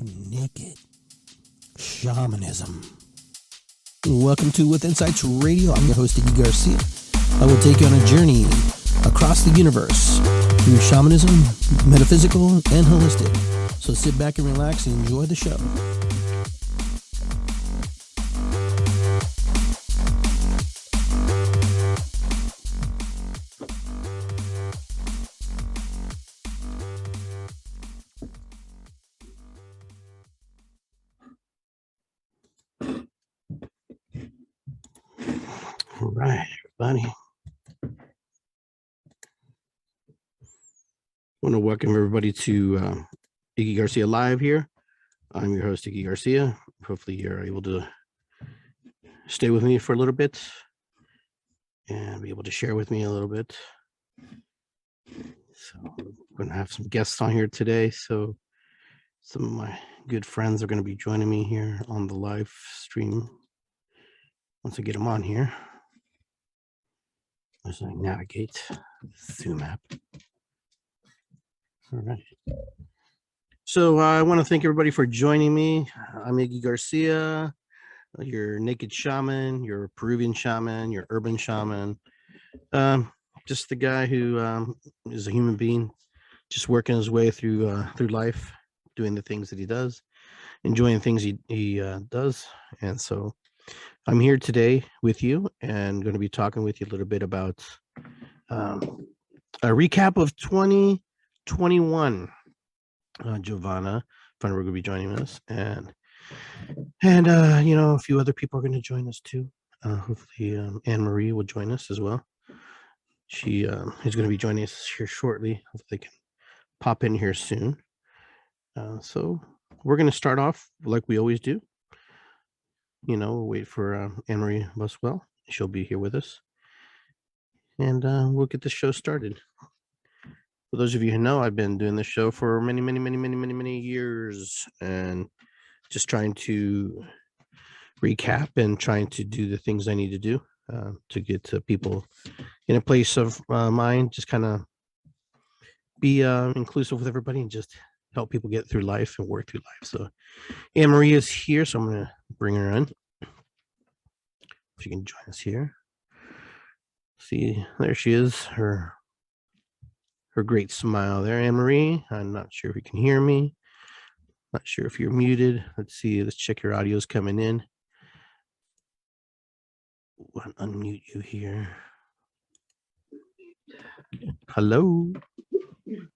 Naked Shamanism. Welcome to With Insights Radio. I'm your host, Iggy Garcia. I will take you on a journey across the universe through shamanism, metaphysical, and holistic. So sit back and relax and enjoy the show. All right, everybody. I want to welcome everybody to Iggy Garcia Live here. I'm your host, Iggy Garcia. Hopefully you're able to stay with me for a little bit and be able to share with me a little bit. So I'm going to have some guests on here today. So some of my good friends are going to be joining me here on the live stream. Once I get them on here, as I navigate the Zoom app. All right. So I want to thank everybody for joining me. I'm Iggy Garcia, your Naked Shaman, your Peruvian shaman, your Urban Shaman. Just the guy who is a human being, just working his way through life, doing the things that he does, enjoying things he does. And so I'm here today with you and going to be talking with you a little bit about a recap of 2021. Giovanna Funner will be joining us, and you know, a few other people are going to join us too. Hopefully, Anne Marie will join us as well. She is going to be joining us here shortly. Hopefully, they can pop in here soon. So we're going to start off like we always do. You know, we'll wait for Anne Marie Buswell. She'll be here with us, and we'll get the show started. For those of you who know, I've been doing this show for many years, and just trying to recap and trying to do the things I need to do to get to people in a place of mind, just kind of be inclusive with everybody and just help people get through life and work through life. So Anne Marie is here, so I'm going to bring her in. She can join us here. See, there she is, her great smile there, Anne Marie. I'm not sure if you can hear me. Not sure if you're muted. Let's see. Let's check your audio's coming in. I'll unmute you here. Hello.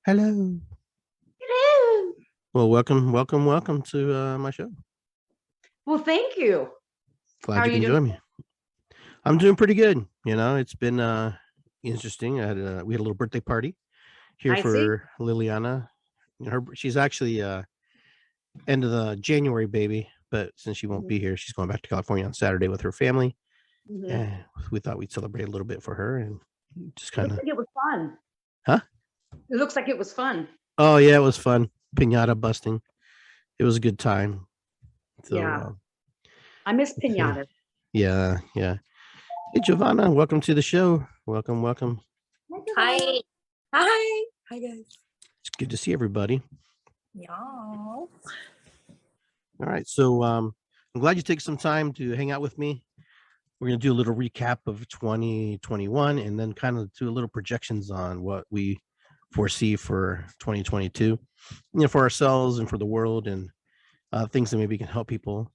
Hello. Hello. Well, welcome to my show. Well, thank you. Glad you can join me. I'm doing pretty good. You know, it's been interesting. We had a little birthday party here for Liliana. She's actually end of the January baby, but since she won't be here, she's going back to California on Saturday with her family. And we thought we'd celebrate a little bit for her and just kind of. It was fun. Huh? It looks like it was fun. Oh yeah, it was fun. Piñata busting. It was a good time. So, yeah. I miss piñata. Yeah. Hey, Giovanna, welcome to the show. Welcome. Hi, guys. It's good to see everybody. Y'all. All right, so I'm glad you take some time to hang out with me. We're going to do a little recap of 2021 and then kind of do a little projections on what we foresee for 2022, you know, for ourselves and for the world, and things that maybe can help people.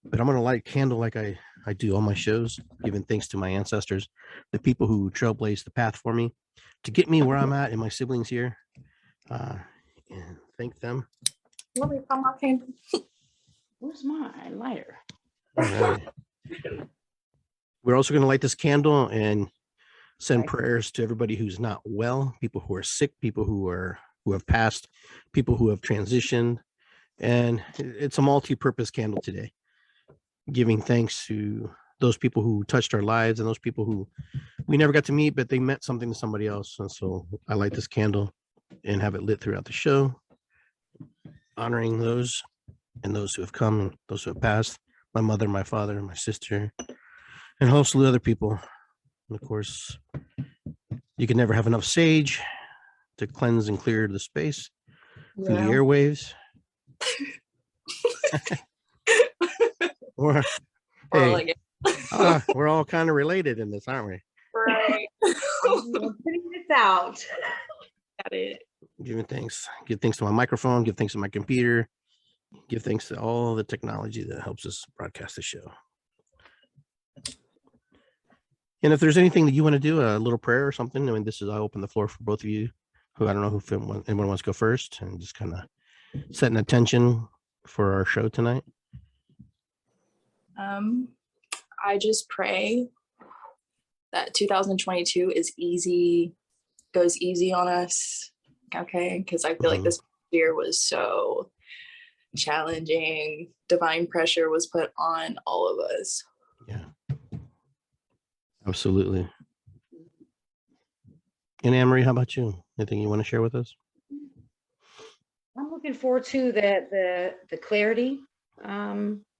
But I'm going to light a candle like I do all my shows, giving thanks to my ancestors, the people who trailblazed the path for me to get me where I'm at, and my siblings here, and thank them. Let me find my candle. Where's my lighter? All right. We're also going to light this candle and send prayers to everybody who's not well, people who are sick, people who have passed, people who have transitioned, and it's a multi-purpose candle today, giving thanks to those people who touched our lives and those people who we never got to meet, but they meant something to somebody else. And so I light this candle and have it lit throughout the show, honoring those and those who have come and those who have passed, my mother, my father, my sister, and hopefully other people. And of course, you can never have enough sage to cleanse and clear the space through the airwaves. We're, We're hey, like, we're all kind of related in this, aren't we? right. I'm putting this out. Got it. Giving thanks. Give thanks to my microphone. Give thanks to my computer. Give thanks to all the technology that helps us broadcast the show. And if there's anything that you want to do, a little prayer or something, I mean, I open the floor for both of you. Who I don't know if anyone wants to go first, and just kind of setting attention for our show tonight. I just pray that 2022 is easy, goes easy on us. Okay, because I feel like this year was so challenging. Divine pressure was put on all of us. Yeah, absolutely. And Anne-Marie, how about you? Anything you want to share with us? I'm looking forward to the clarity.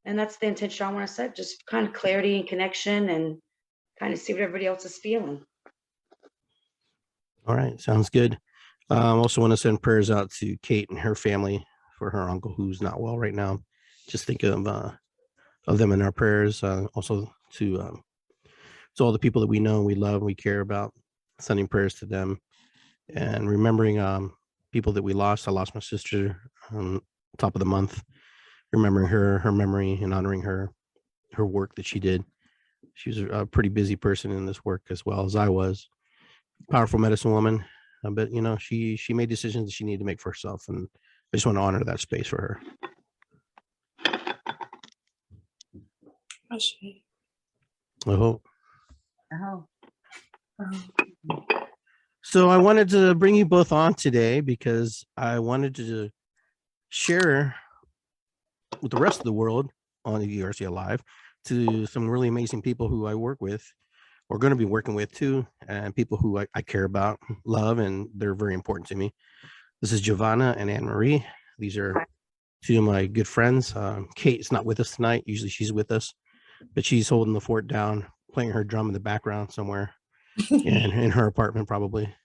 And that's the intention I want to set, just kind of clarity and connection and kind of see what everybody else is feeling. All right, sounds good. I also want to send prayers out to Kate and her family for her uncle who's not well right now. Just think of them in our prayers. Also to all the people that we know and we love and we care about, sending prayers to them and remembering people that we lost. I lost my sister top of the month. Remembering her memory and honoring her work that she did. She was a pretty busy person in this work as well as I was. Powerful medicine woman. But you know, she made decisions that she needed to make for herself, and I just want to honor that space for her. I hope. So I wanted to bring you both on today because I wanted to share with the rest of the world on Iggy Garcia Live to some really amazing people who I work with, or going to be working with too, and people who I care about, love, and they're very important to me. This is Giovanna and Anne-Marie. These are two of my good friends. Kate's not with us tonight. Usually she's with us, but she's holding the fort down, playing her drum in the background somewhere in her apartment, probably.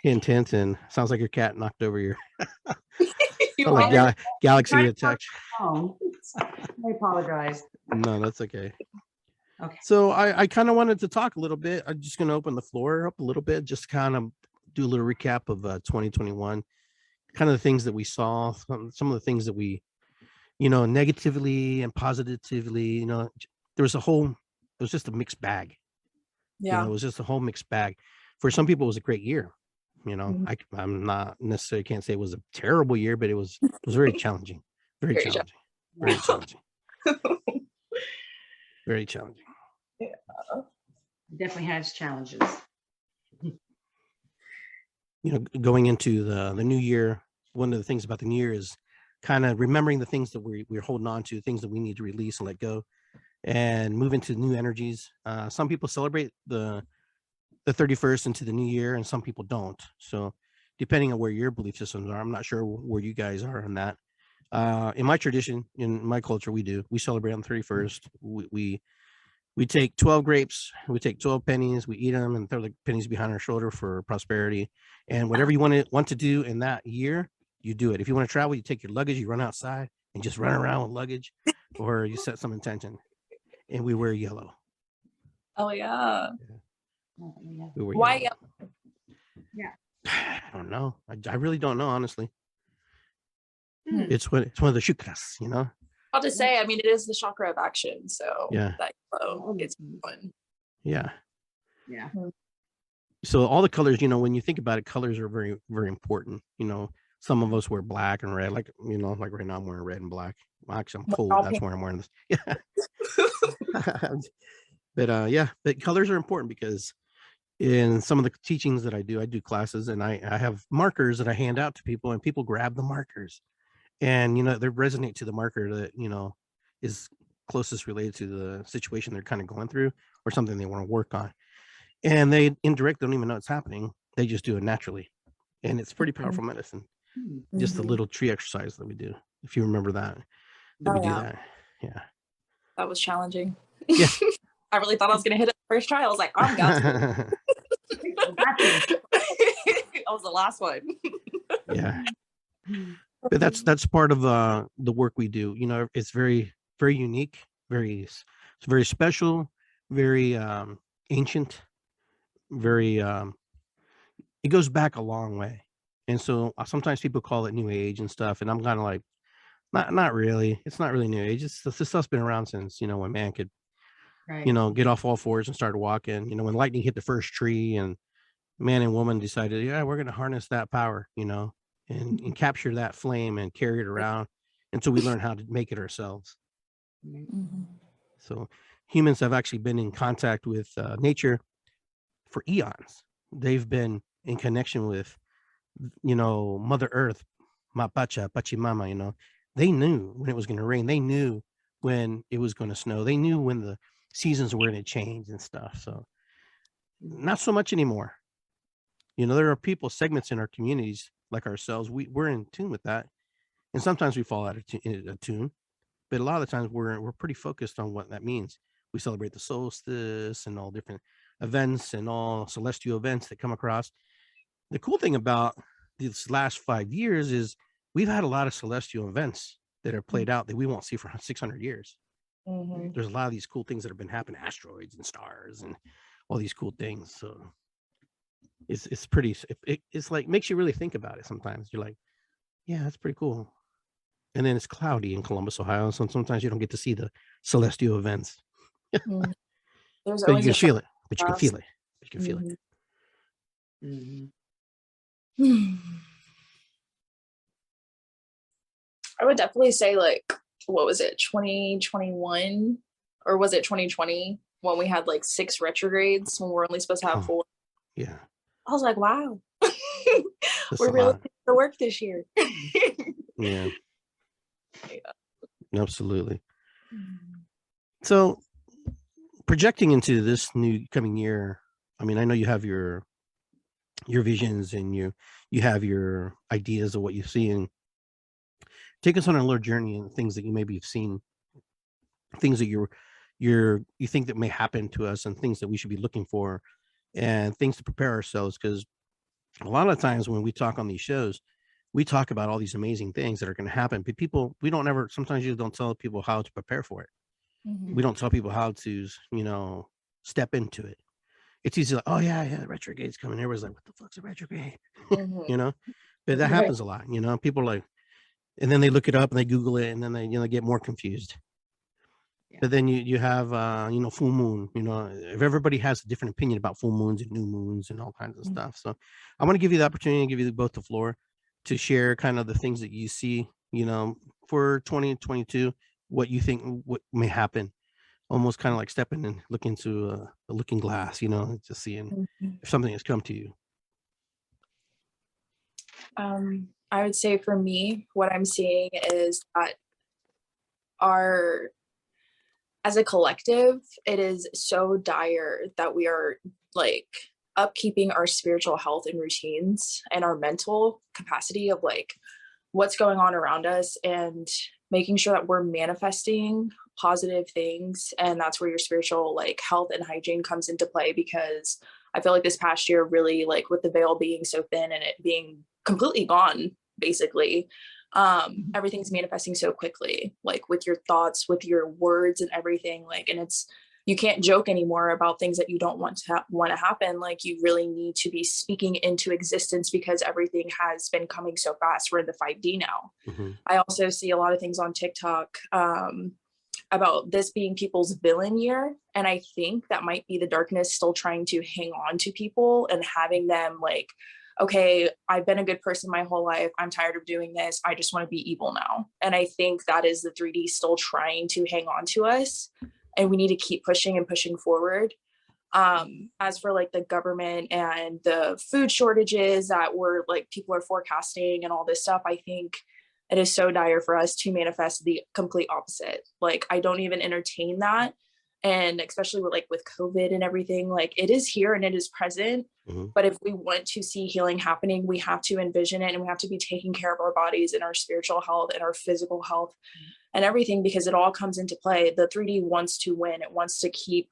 Intense, and sounds like your cat knocked over your like Galaxy attack. Oh, I apologize. No, that's okay. Okay. So I kind of wanted to talk a little bit. I'm just going to open the floor up a little bit, just kind of do a little recap of 2021, kind of the things that we saw, some of the things that we, negatively and positively, there was just a mixed bag. Yeah. It was just a whole mixed bag. For some people, it was a great year. I'm not necessarily can't say it was a terrible year, but it was very challenging, very challenging, very challenging, very challenging. Yeah. Definitely has challenges. Going into the new year, one of the things about the new year is kind of remembering the things that we're holding on to, things that we need to release and let go, and move into new energies. Some people celebrate the 31st into the new year, and some people don't. So depending on where your belief systems are, I'm not sure where you guys are on that. In my tradition, in my culture, we celebrate on the 31st. We take 12 grapes, we take 12 pennies, we eat them and throw the pennies behind our shoulder for prosperity. And whatever you want to do in that year, you do it. If you want to travel, you take your luggage, you run outside and just run around with luggage, or you set some intention. And we wear yellow. Oh yeah. Why yellow? Yeah. I don't know. I really don't know, honestly. It's one of the chakras, I'll just say, I mean, it is the chakra of action, so yeah, that yellow is fun. Yeah. Yeah. So all the colors, when you think about it, colors are very, very important. Some of us wear black and red, like right now I'm wearing red and black. Well, actually, I'm cold. That's why I'm wearing this. Yeah. But colors are important because in some of the teachings that I do classes, and I have markers that I hand out to people, and people grab the markers, and they resonate to the marker that is closest related to the situation they're kind of going through or something they want to work on, and they indirectly don't even know it's happening. They just do it naturally, and it's pretty powerful medicine. Just a little tree exercise that we do, if you remember that we do that. Yeah, that was challenging. Yeah. I really thought I was gonna hit it first try. I was like, I'm got to. That was the last one. Yeah. But that's part of the work we do. You know, it's very, very unique, it's very special, very ancient, very it goes back a long way. And so sometimes people call it new age and stuff, and I'm kind of like, not really. It's not really new age. This stuff's been around since, you know, when man could, Right. you know, get off all fours and start walking. You know, when lightning hit the first tree and man and woman decided, yeah, we're going to harness that power, you know, and capture that flame and carry it around until we learn how to make it ourselves. Mhm. So humans have actually been in contact with nature for eons. They've been in connection with, you know, Mother Earth, Mapacha, Pachimama, you know. They knew when it was going to rain. They knew when it was going to snow. They knew when the seasons were going to change and stuff. So not so much anymore. You know, there are people, segments in our communities like ourselves. We're in tune with that. And sometimes we fall out of tune. But a lot of the times we're pretty focused on what that means. We celebrate the solstice and all different events and all celestial events that come across. The cool thing about these last 5 years is we've had a lot of celestial events that are played out that we won't see for 600 years. Mhm. There's a lot of these cool things that have been happening, asteroids and stars and all these cool things. So it's pretty, it's like makes you really think about it. Sometimes you're like, yeah, that's pretty cool. And then it's cloudy in Columbus, Ohio, so sometimes you don't get to see the celestial events. Mhm. There's But you always can a feel it. But you can cross. feel it. But you can feel it. Mhm. I would definitely say, like, what was it, 2021 or was it 2020 when we had like 6 retrogrades when we're only supposed to have Oh, 4? yeah, I was like, wow, that's we're a really lot. putting the work this year. Yeah, Yeah. absolutely. So projecting into this new coming year, I mean, I know you have your visions and you have your ideas of what you see, and take us on a little journey and things that you maybe have seen, things that you think that may happen to us, and things that we should be looking for, and things to prepare ourselves. Because a lot of times when we talk on these shows, we talk about all these amazing things that are going to happen, but people, we don't ever, sometimes you don't tell people how to prepare for it. Mhm. We don't tell people how to, you know, step into it. It's easy like, oh yeah, the retrograde's coming. Everyone's like, what the fuck's a retrograde? Mhm. You know, but that Right. happens a lot. You know, people are like, and then they look it up and they Google it, and then they, you know, get more confused. Yeah. But then you have you know, full moon. You know, if everybody has a different opinion about full moons and new moons and all kinds of Mhm. stuff. So I want to give you the opportunity to give you both the floor to share kind of the things that you see, you know, for 2022, what you think what may happen. Almost kind of like stepping and looking into a looking glass, you know, just seeing Mhm. if something has come to you. I would say for me, what I'm seeing is that our as a collective, it is so dire that we are like upkeeping our spiritual health and routines and our mental capacity of like what's going on around us, and making sure that we're manifesting positive things. And that's where your spiritual like health and hygiene comes into play, because I feel like this past year really, like with the veil being so thin and it being completely gone basically, everything's manifesting so quickly, like with your thoughts, with your words and everything, like, and it's, you can't joke anymore about things that you don't want to happen. Like you really need to be speaking into existence, because everything has been coming so fast. We're in the 5D now. Mm-hmm. I also see a lot of things on TikTok about this being people's villain year, and I think that might be the darkness still trying to hang on to people and having them like, okay, I've been a good person my whole life, I'm tired of doing this, I just want to be evil now. And I think that is the 3D still trying to hang on to us, and we need to keep pushing and pushing forward. As for like the government and the food shortages that we're like people are forecasting and all this stuff, I think it is so dire for us to manifest the complete opposite. Like I don't even entertain that. And especially with like with COVID and everything, like it is here and it is present. Mm-hmm. But if we want to see healing happening, we have to envision it, and we have to be taking care of our bodies and our spiritual health and our physical health and everything, because it all comes into play. The 3D wants to win. It wants to keep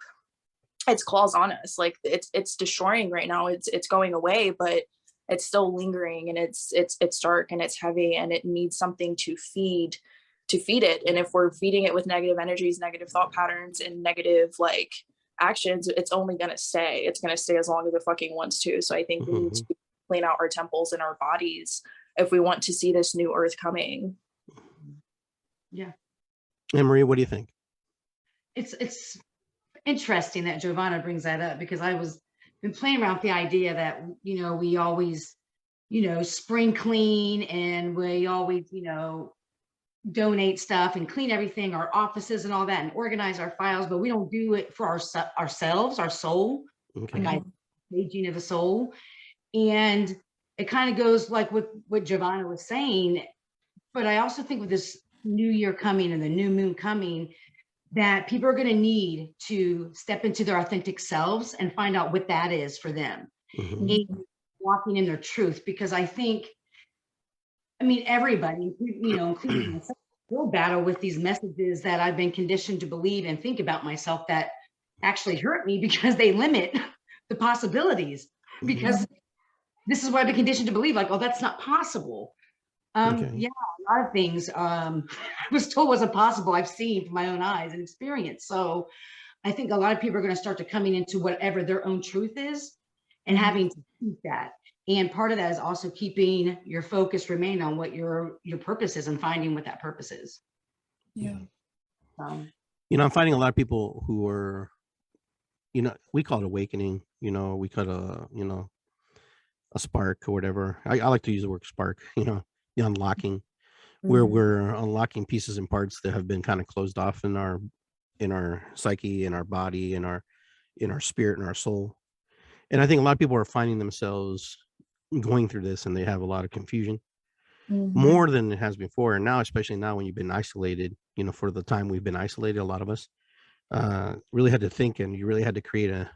its claws on us. Like it's destroying right now. It's going away, but it's still lingering, and it's dark and it's heavy, and it needs something to feed it. And if we're feeding it with negative energies, negative thought patterns, and negative like actions, it's only going to stay. It's going to stay as long as it fucking wants to. So I think we need to clean out our temples and our bodies if we want to see this new earth coming. Yeah. And Maria, what do you think? It's interesting that Giovanna brings that up, because I was been playing around with the idea that, you know, we always, you know, spring clean, and we always, you know, donate stuff and clean everything, our offices and all that, and organize our files, but we don't do it for ourselves, our soul, like aging of the soul. And it kind of goes like with what Giovanna was saying, but I also think with this new year coming and the new moon coming, that people are going to need to step into their authentic selves and find out what that is for them, and walking in their truth. Because I think, I mean, everybody, you know, including myself, will battle with these messages that I've been conditioned to believe and think about myself that actually hurt me, because they limit the possibilities. Because this is what I've been conditioned to believe, like, oh, that's not possible. Yeah, a lot of things I was told wasn't possible, I've seen from my own eyes and experience. So I think a lot of people are going to start to coming into whatever their own truth is, and having to keep that. And part of that is also keeping your focus remain on what your purpose is, and finding what that purpose is. Yeah. You know, I'm finding a lot of people who are, you know, we call it awakening, you know, we call it you know, a spark or whatever. I like to use the word spark, you know, the unlocking, where we're unlocking pieces and parts that have been kind of closed off in our psyche, in our body, in our spirit, and our soul. And I think a lot of people are finding themselves going through this, and they have a lot of confusion, more than it has before. And now, especially now when you've been isolated, you know, for the time we've been isolated, a lot of us really had to think, and you really had to create a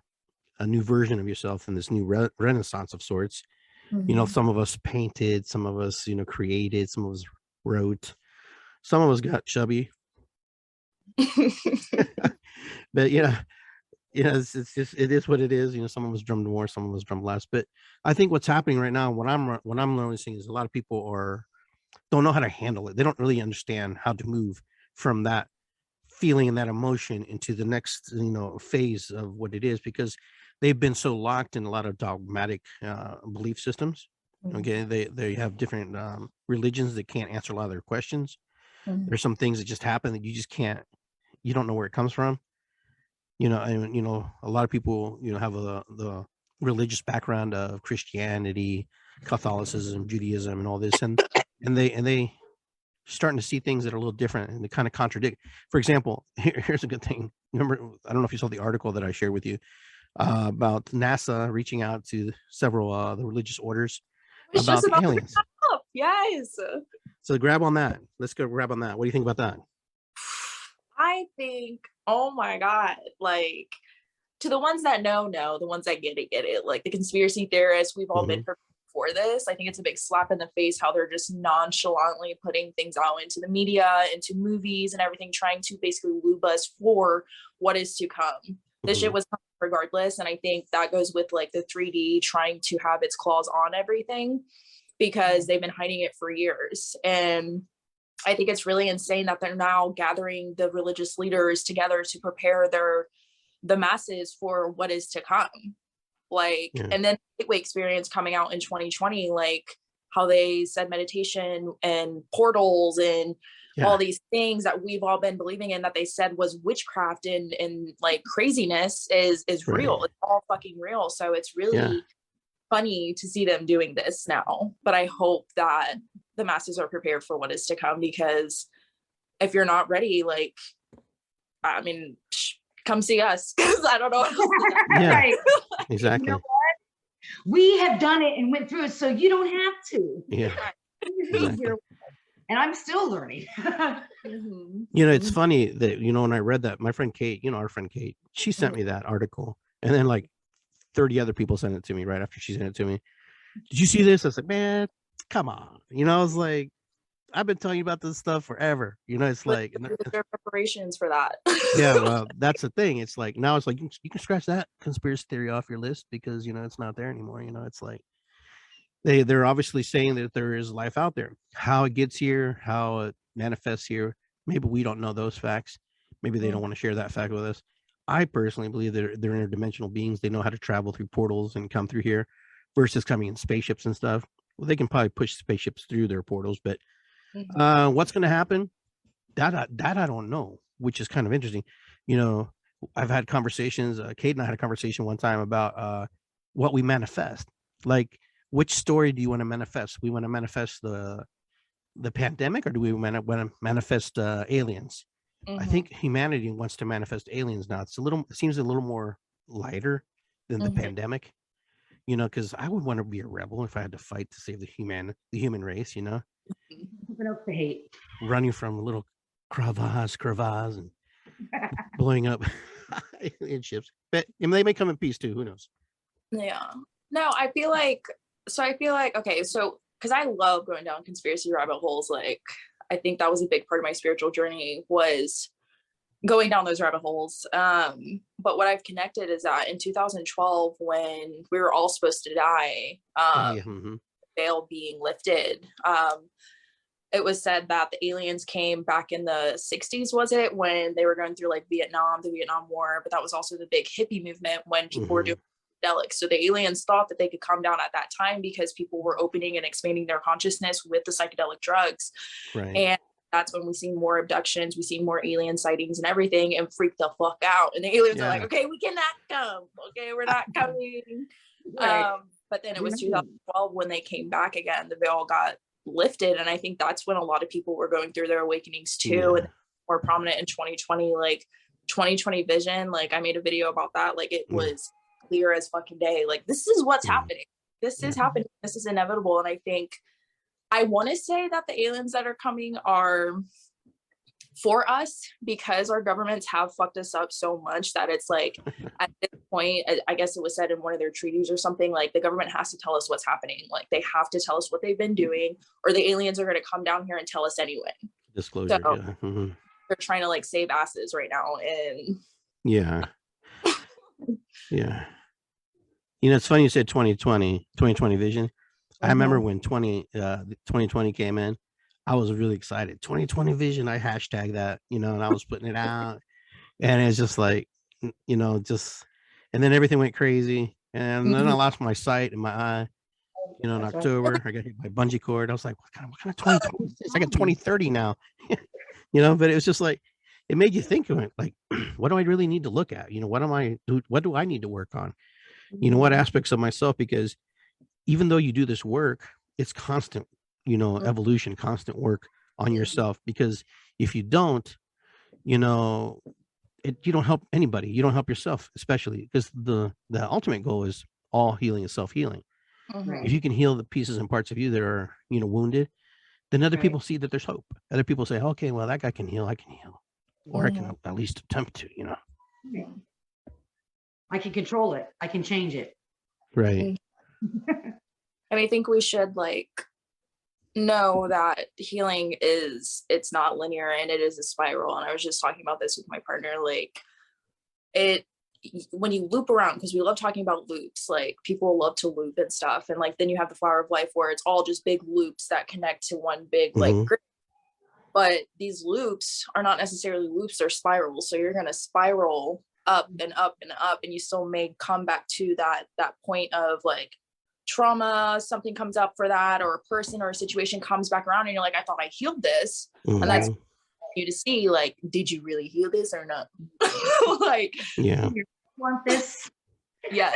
new version of yourself in this new renaissance of sorts. You know, some of us painted, some of us, you know, created, some of us wrote, some of us got chubby. But yeah, it's just, it is what it is. You know, some of us drummed more, some of us drummed less. But I think what's happening right now, what I'm noticing, is a lot of people don't know how to handle it. They don't really understand how to move from that feeling and that emotion into the next, you know, phase of what it is, because they've been so locked in a lot of dogmatic belief systems. Okay, they have different religions that can't answer a lot of their questions. There's some things that just happen that you just can't, you don't know where it comes from. You know, and you know, a lot of people, you know, have the religious background of Christianity, Catholicism, Judaism, and all this, and they starting to see things that are a little different, and they kind of contradict. For example, here's a good thing. Remember, I don't know if you saw the article that I shared with you about NASA reaching out to several the religious orders about the aliens. Yes. So grab on that. Let's go grab on that. What do you think about that? I think, oh my God, like, to the ones that know, the ones that get it. Like the conspiracy theorists, we've all been prepared for this. I think it's a big slap in the face how they're just nonchalantly putting things out into the media, into movies and everything, trying to basically lube us for what is to come. This shit was coming regardless. And I think that goes with like the 3D trying to have its claws on everything, because they've been hiding it for years. And I think it's really insane that they're now gathering the religious leaders together to prepare the masses for what is to come. Like, and then the Gateway experience coming out in 2020, like how they said meditation and portals and all these things that we've all been believing in, that they said was witchcraft and like craziness is real. It's all fucking real. So it's really funny to see them doing this now. But I hope that the masses are prepared for what is to come, because if you're not ready, like, I mean, come see us, because I don't know what else to do. Right. Exactly. You know what? We have done it and went through it, so you don't have to. Yeah. Exactly. And I'm still learning. You know, it's funny that, you know, when I read that, my friend Kate, you know, our friend Kate, she sent me that article, and then like 30 other people sent it to me right after she sent it to me. Did you see this? I was like, man, come on. You know, I was like, I've been telling you about this stuff forever. You know, it's like, and there are preparations for that. Yeah, well, that's the thing. It's like, now it's like, you can scratch that conspiracy theory off your list, because, you know, it's not there anymore. You know, it's like, they're obviously saying that there is life out there. How it gets here, how it manifests here, maybe we don't know those facts. Maybe they don't want to share that fact with us. I personally believe they're interdimensional beings. They know how to travel through portals and come through here versus coming in spaceships and stuff. Well, they can probably push spaceships through their portals, but what's going to happen? That I don't know, which is kind of interesting. You know, I've had conversations. Kate and I had a conversation one time about what we manifest. Like, which story do you want to manifest? We want to manifest the pandemic, or do we want to manifest aliens? I think humanity wants to manifest aliens now. It seems a little more lighter than the pandemic, you know, because I would want to be a rebel if I had to fight to save the human race, you know. Something else to hate. Running from little crevasse and blowing up alien ships. But I mean, they may come in peace too. Who knows? Yeah. No, I feel like okay, so because I love going down conspiracy rabbit holes, like I think that was a big part of my spiritual journey, was going down those rabbit holes. But what I've connected is that in 2012, when we were all supposed to die, veil being lifted, it was said that the aliens came back in the 60s, was it, when they were going through like the Vietnam War, but that was also the big hippie movement when people were doing psychedelics. So the aliens thought that they could come down at that time because people were opening and expanding their consciousness with the psychedelic drugs. Right. And that's when we see more abductions, we see more alien sightings and everything, and freak the fuck out. And the aliens are like, okay, we cannot come. Okay, we're not coming. Right. But then it was 2012 when they came back again, the veil got lifted, and I think that's when a lot of people were going through their awakenings too, and more prominent in 2020, like 2020 vision. Like I made a video about that. Like it was clear as fucking day. Like this is what's happening. This is happening. This is inevitable. And I think I want to say that the aliens that are coming are for us, because our governments have fucked us up so much that it's like at this point, I guess it was said in one of their treaties or something, like the government has to tell us what's happening. Like they have to tell us what they've been doing, or the aliens are going to come down here and tell us anyway. Disclosure. So they're trying to like save asses right now. And yeah. You know, it's funny you said 2020 vision. I remember when 2020 came in, I was really excited. 2020 vision, I hashtag that, you know, and I was putting it out, and it's just like, you know, and then everything went crazy, and then I lost my sight in my eye, you know, in October. I got hit by bungee cord. I was like, what kind of 2020 is this? I got 2030 now, you know. But it was just like, it made you think of it, like, what do I really need to look at? You know, what do I need to work on? You know, what aspects of myself? Because even though you do this work, it's constant, you know, evolution, constant work on yourself. Because if you don't, you know, you don't help anybody. You don't help yourself, especially because the ultimate goal is all healing is self-healing. If you can heal the pieces and parts of you that are, you know, wounded, then other people see that there's hope. Other people say, okay, well, that guy can heal, I can heal, or I can at least attempt to, you know. I can control it. I can change it. Right. And I think we should like know that healing it's not linear, and it is a spiral. And I was just talking about this with my partner, like when you loop around, because we love talking about loops, like people love to loop and stuff, and like then you have the flower of life where it's all just big loops that connect to one big like grid. But these loops are not necessarily loops, they're spirals. So you're going to spiral up and up and up, and you still may come back to that point of like trauma, something comes up for that, or a person or a situation comes back around, and you're like, I thought I healed this. And that's you to see, like, did you really heal this or not? Like, you want this? Yeah,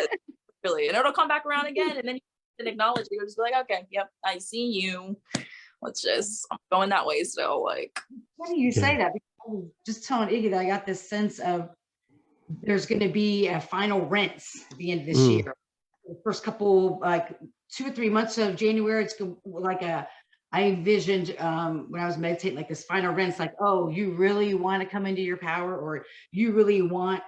really. And it'll come back around again, and then you can acknowledge it. You'll just be like, okay, yep, I see you. I'm going that way. So like, Funny you say that, because I was just telling Iggy that I got this sense of there's going to be a final rinse at the end of this year. The first couple, like 2 or 3 months of January, it's like I envisioned when I was meditating, like this final rinse, like, oh, you really want to come into your power, or you really want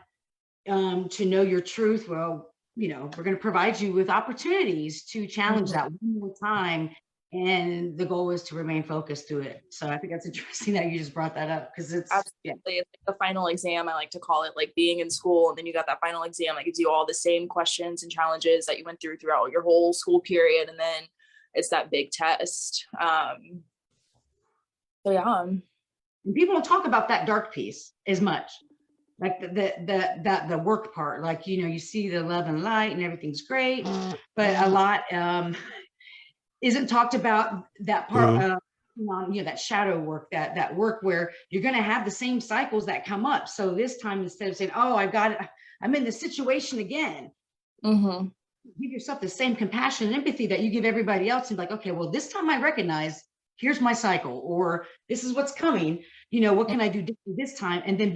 to know your truth. Well, you know, we're going to provide you with opportunities to challenge that one more time. And the goal is to remain focused through it. So I think that's interesting that you just brought that up, because it's absolutely it's like the final exam, I like to call it, like being in school, and then you got that final exam that gives you all the same questions and challenges that you went throughout your whole school period, and then it's that big test. So yeah. And people don't talk about that dark piece as much, like the work part. Like, you know, you see the love and light and everything's great, but a lot isn't talked about. That part, you know, that shadow work, that work where you're going to have the same cycles that come up. So this time, instead of saying, "Oh, I'm in this situation again," give yourself the same compassion and empathy that you give everybody else, and be like, okay, well, this time I recognize, here's my cycle, or this is what's coming. You know, what can I do different this time? And then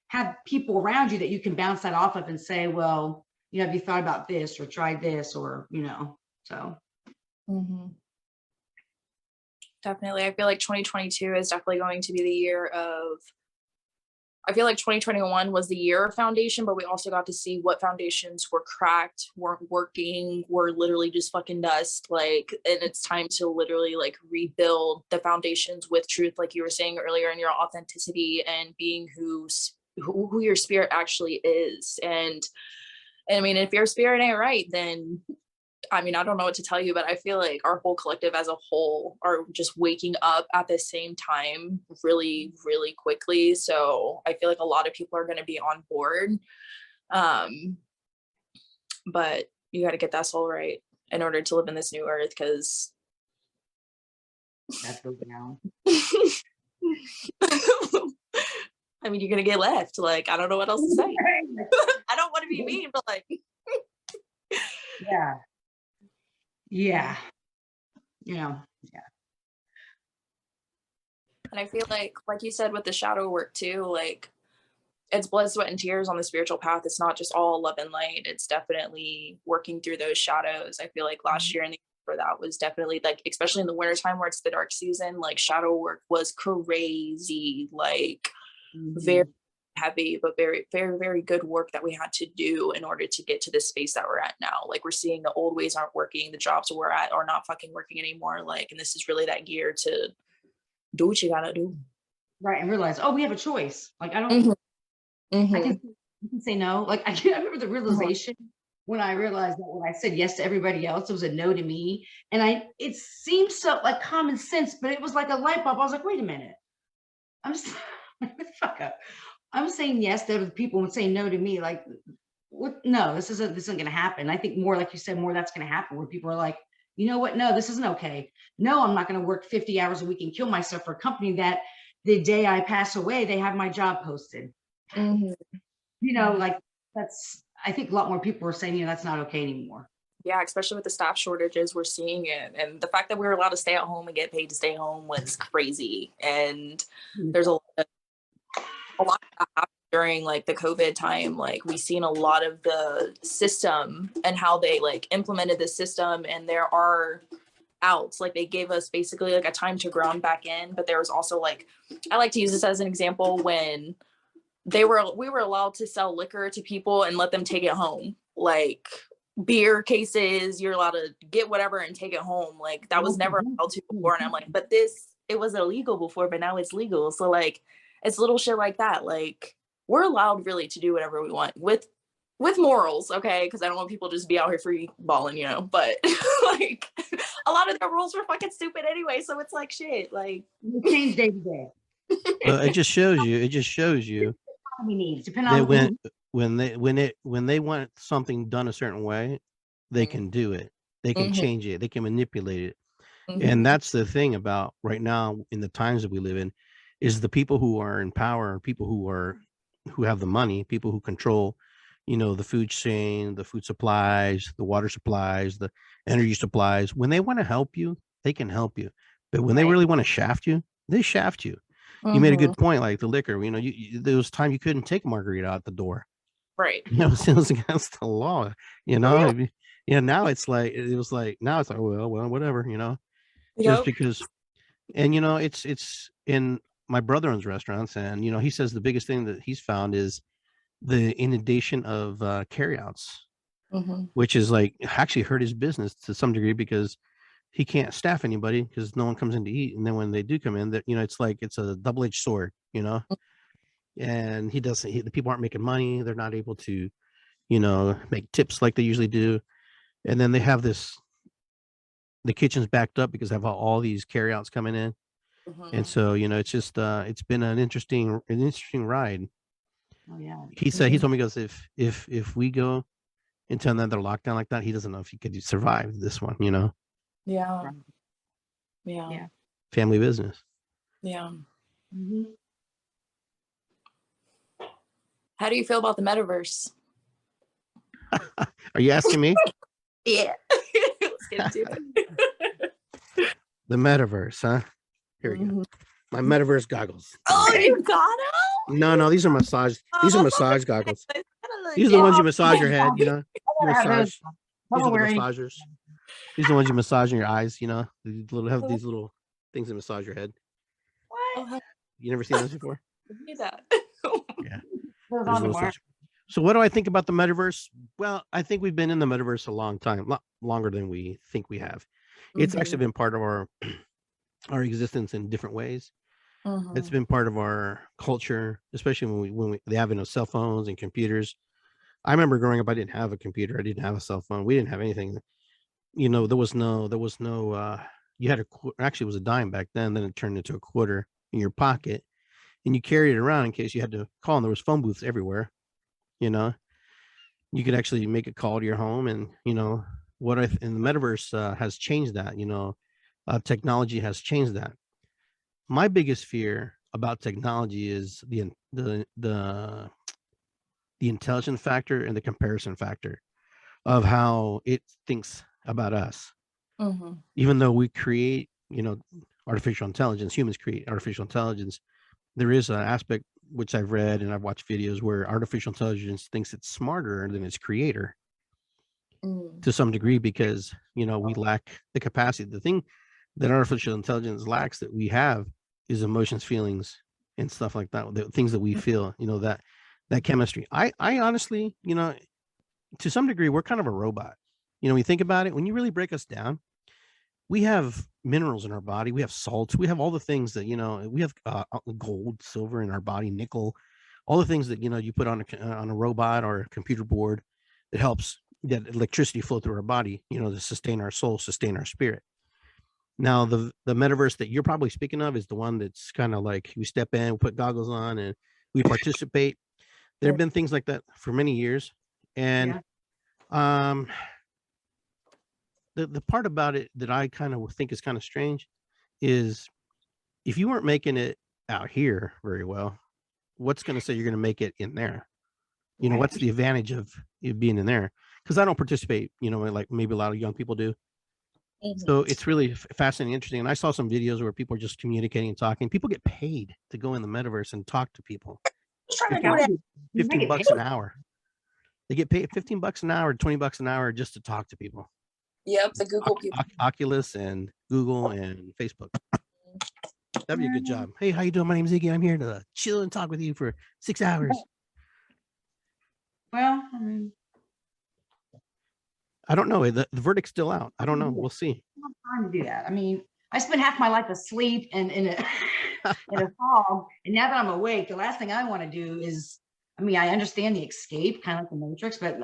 have people around you that you can bounce that off of and say, well, you know, have you thought about this or tried this, or, you know, so. Definitely. I feel like 2022 is definitely going to be the year of, I feel like 2021 was the year of foundation, but we also got to see what foundations were cracked, weren't working, were literally just fucking dust. Like, and it's time to literally like rebuild the foundations with truth, like you were saying earlier, in your authenticity and being who your spirit actually is. And I mean, if your spirit ain't right, then I mean, I don't know what to tell you, but I feel like our whole collective as a whole are just waking up at the same time really, really quickly. So I feel like a lot of people are going to be on board. But you got to get that soul right in order to live in this new earth, because That's the down. I mean, you're going to get left. Like, I don't know what else to say. I don't want to be mean, but like. Yeah. Yeah. You know, yeah. And I feel like you said, with the shadow work too, like, it's blood, sweat, and tears on the spiritual path. It's not just all love and light. It's definitely working through those shadows. I feel like last year and the year for that was definitely, like, especially in the wintertime where it's the dark season, like, shadow work was crazy, like, very heavy, but very, very, very good work that we had to do in order to get to this space that we're at now. Like, we're seeing the old ways aren't working, the jobs we're at are not fucking working anymore. Like, and this is really that year to do what you gotta do. Right. And realize, oh, we have a choice. Like, I don't, I can say no. Like, I remember the realization when I realized that when I said yes to everybody else, it was a no to me. And it seems so like common sense, but it was like a light bulb. I was like, wait a minute. I'm just, fuck up. I'm saying yes to other people and saying no to me. Like, what? No, this isn't going to happen. I think more, like you said, more that's going to happen, where people are like, you know what? No, this isn't okay. No, I'm not going to work 50 hours a week and kill myself for a company that the day I pass away, they have my job posted. You know, like, I think a lot more people are saying, you know, that's not okay anymore. Yeah, especially with the staff shortages, we're seeing it. And the fact that we were allowed to stay at home and get paid to stay home was crazy. And there's a lot that happened during like the COVID time. Like, we've seen a lot of the system and how they like implemented the system, and there are outs. Like, they gave us basically like a time to ground back in, but there was also, like, I like to use this as an example, when we were allowed to sell liquor to people and let them take it home. Like, beer cases, you're allowed to get whatever and take it home. Like, that was never allowed to before. And I'm like, but it was illegal before, but now it's legal. So like, it's little shit like that. Like, we're allowed really to do whatever we want with morals, okay? Because I don't want people to just be out here free balling, you know. But like, a lot of their rules were fucking stupid anyway. So it's like, shit. Like, we change day to day. It just shows you We need that when they want something done a certain way, they can do it. They can change it. They can manipulate it. And that's the thing about right now in the times that we live in, is the people who are in power, people who have the money, people who control, you know, the food chain, the food supplies, the water supplies, the energy supplies. When they want to help you, they can help you. But when they really want to shaft you, they shaft you. You made a good point, like the liquor. You know, there was time you couldn't take a margarita out the door. Right. You know, it was against the law. You know, now it's like well, whatever. You know, just because. And you know, it's in my brother owns restaurants, and you know, he says the biggest thing that he's found is the inundation of carryouts, which is like actually hurt his business to some degree, because he can't staff anybody because no one comes in to eat. And then when they do come in, that, you know, it's like it's a double-edged sword, you know. And the people aren't making money. They're not able to, you know, make tips like they usually do. And then they have this the kitchen's backed up because I have all these carryouts coming in. And so, it's just it's been an interesting ride. Oh yeah. He told me, he goes, if we go into another lockdown like that, he doesn't know if he could survive this one, Yeah. Right. Yeah. Yeah. family business. Yeah. Mhm. How do you feel about the metaverse? Are you asking me? Yeah. Let's get into it. The metaverse, huh? Here we go. My metaverse goggles. Oh, you got them? No, these are massage goggles. These are the ones you massage your head, You massage. These are the massagers. These are the ones you massage in your eyes, These little things that massage your head. What? You never seen those before? Do that. Yeah. Those There's on the little mark. such- So what do I think about the metaverse? Well, I think we've been in the metaverse a long time, longer than we think we have. It's actually been part of our existence in different ways. It's been part of our culture, especially when they have cell phones and computers. I remember growing up, I didn't have a computer, I didn't have a cell phone, we didn't have anything. There was no you had actually it was a dime back then it turned into a quarter in your pocket, and you carried it around in case you had to call, and there was phone booths everywhere. You could actually make a call to your home, and and the metaverse has changed that. Technology has changed that. My biggest fear about technology is the intelligence factor and the comparison factor of how it thinks about us. Even though we create, artificial intelligence, humans create artificial intelligence, there is an aspect which I've read and I've watched videos where artificial intelligence thinks it's smarter than its creator to some degree, because, we lack the capacity. The thing that artificial intelligence lacks that we have is emotions, feelings, and stuff like that. The things that we feel, that chemistry. I honestly, to some degree, we're kind of a robot. When you think about it, when you really break us down, we have minerals in our body. We have salts. We have all the things that, we have gold, silver in our body, nickel, all the things that, you put on a robot or a computer board that helps that electricity flow through our body, to sustain our soul, sustain our spirit. Now, the metaverse that you're probably speaking of is the one that's kind of like we step in, we put goggles on, and we participate. There have been things like that for many years. And the part about it that I kind of think is kind of strange is if you weren't making it out here very well, what's going to say you're going to make it in there? What's the advantage of it being in there? Because I don't participate, like maybe a lot of young people do. So it's really fascinating, interesting. And I saw some videos where people are just communicating and talking. People get paid to go in the metaverse and talk to people. 15 bucks an hour. They get paid $15 an hour, $20 an hour just to talk to people. Yep, the Google people. Oculus and Google and Facebook. That'd be a good job. Hey, how you doing? My name's Iggy. I'm here to chill and talk with you for 6 hours. Well, I don't know. The verdict's still out. I don't know. We'll see. I don't have time to do that. I spent half my life asleep and in a fog, and now that I'm awake, the last thing I want to do is, I understand the escape, kind of like the Matrix, but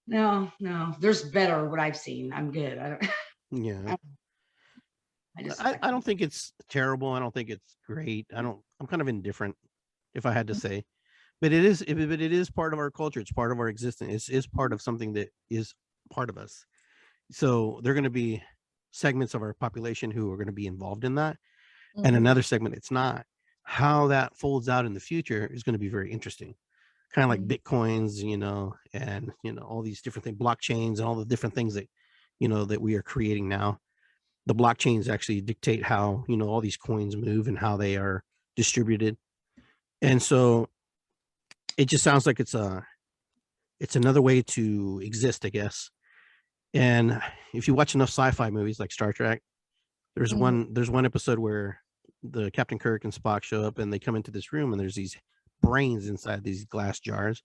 no, there's better what I've seen. I'm good. I don't. Yeah. I don't think it's terrible. I don't think it's great. I'm kind of indifferent, if I had to say. But it is part of our culture. It's part of our existence. It's part of something that is part of us. So there are going to be segments of our population who are going to be involved in that, and another segment it's not. How that folds out in the future is going to be very interesting. Kind of like Bitcoins, and all these different things, blockchains, and all the different things that that we are creating now. The blockchains actually dictate how all these coins move and how they are distributed, and so it just sounds like it's another way to exist, I guess. And if you watch enough sci-fi movies like Star Trek, there's one episode where the Captain Kirk and Spock show up, and they come into this room, and there's these brains inside these glass jars,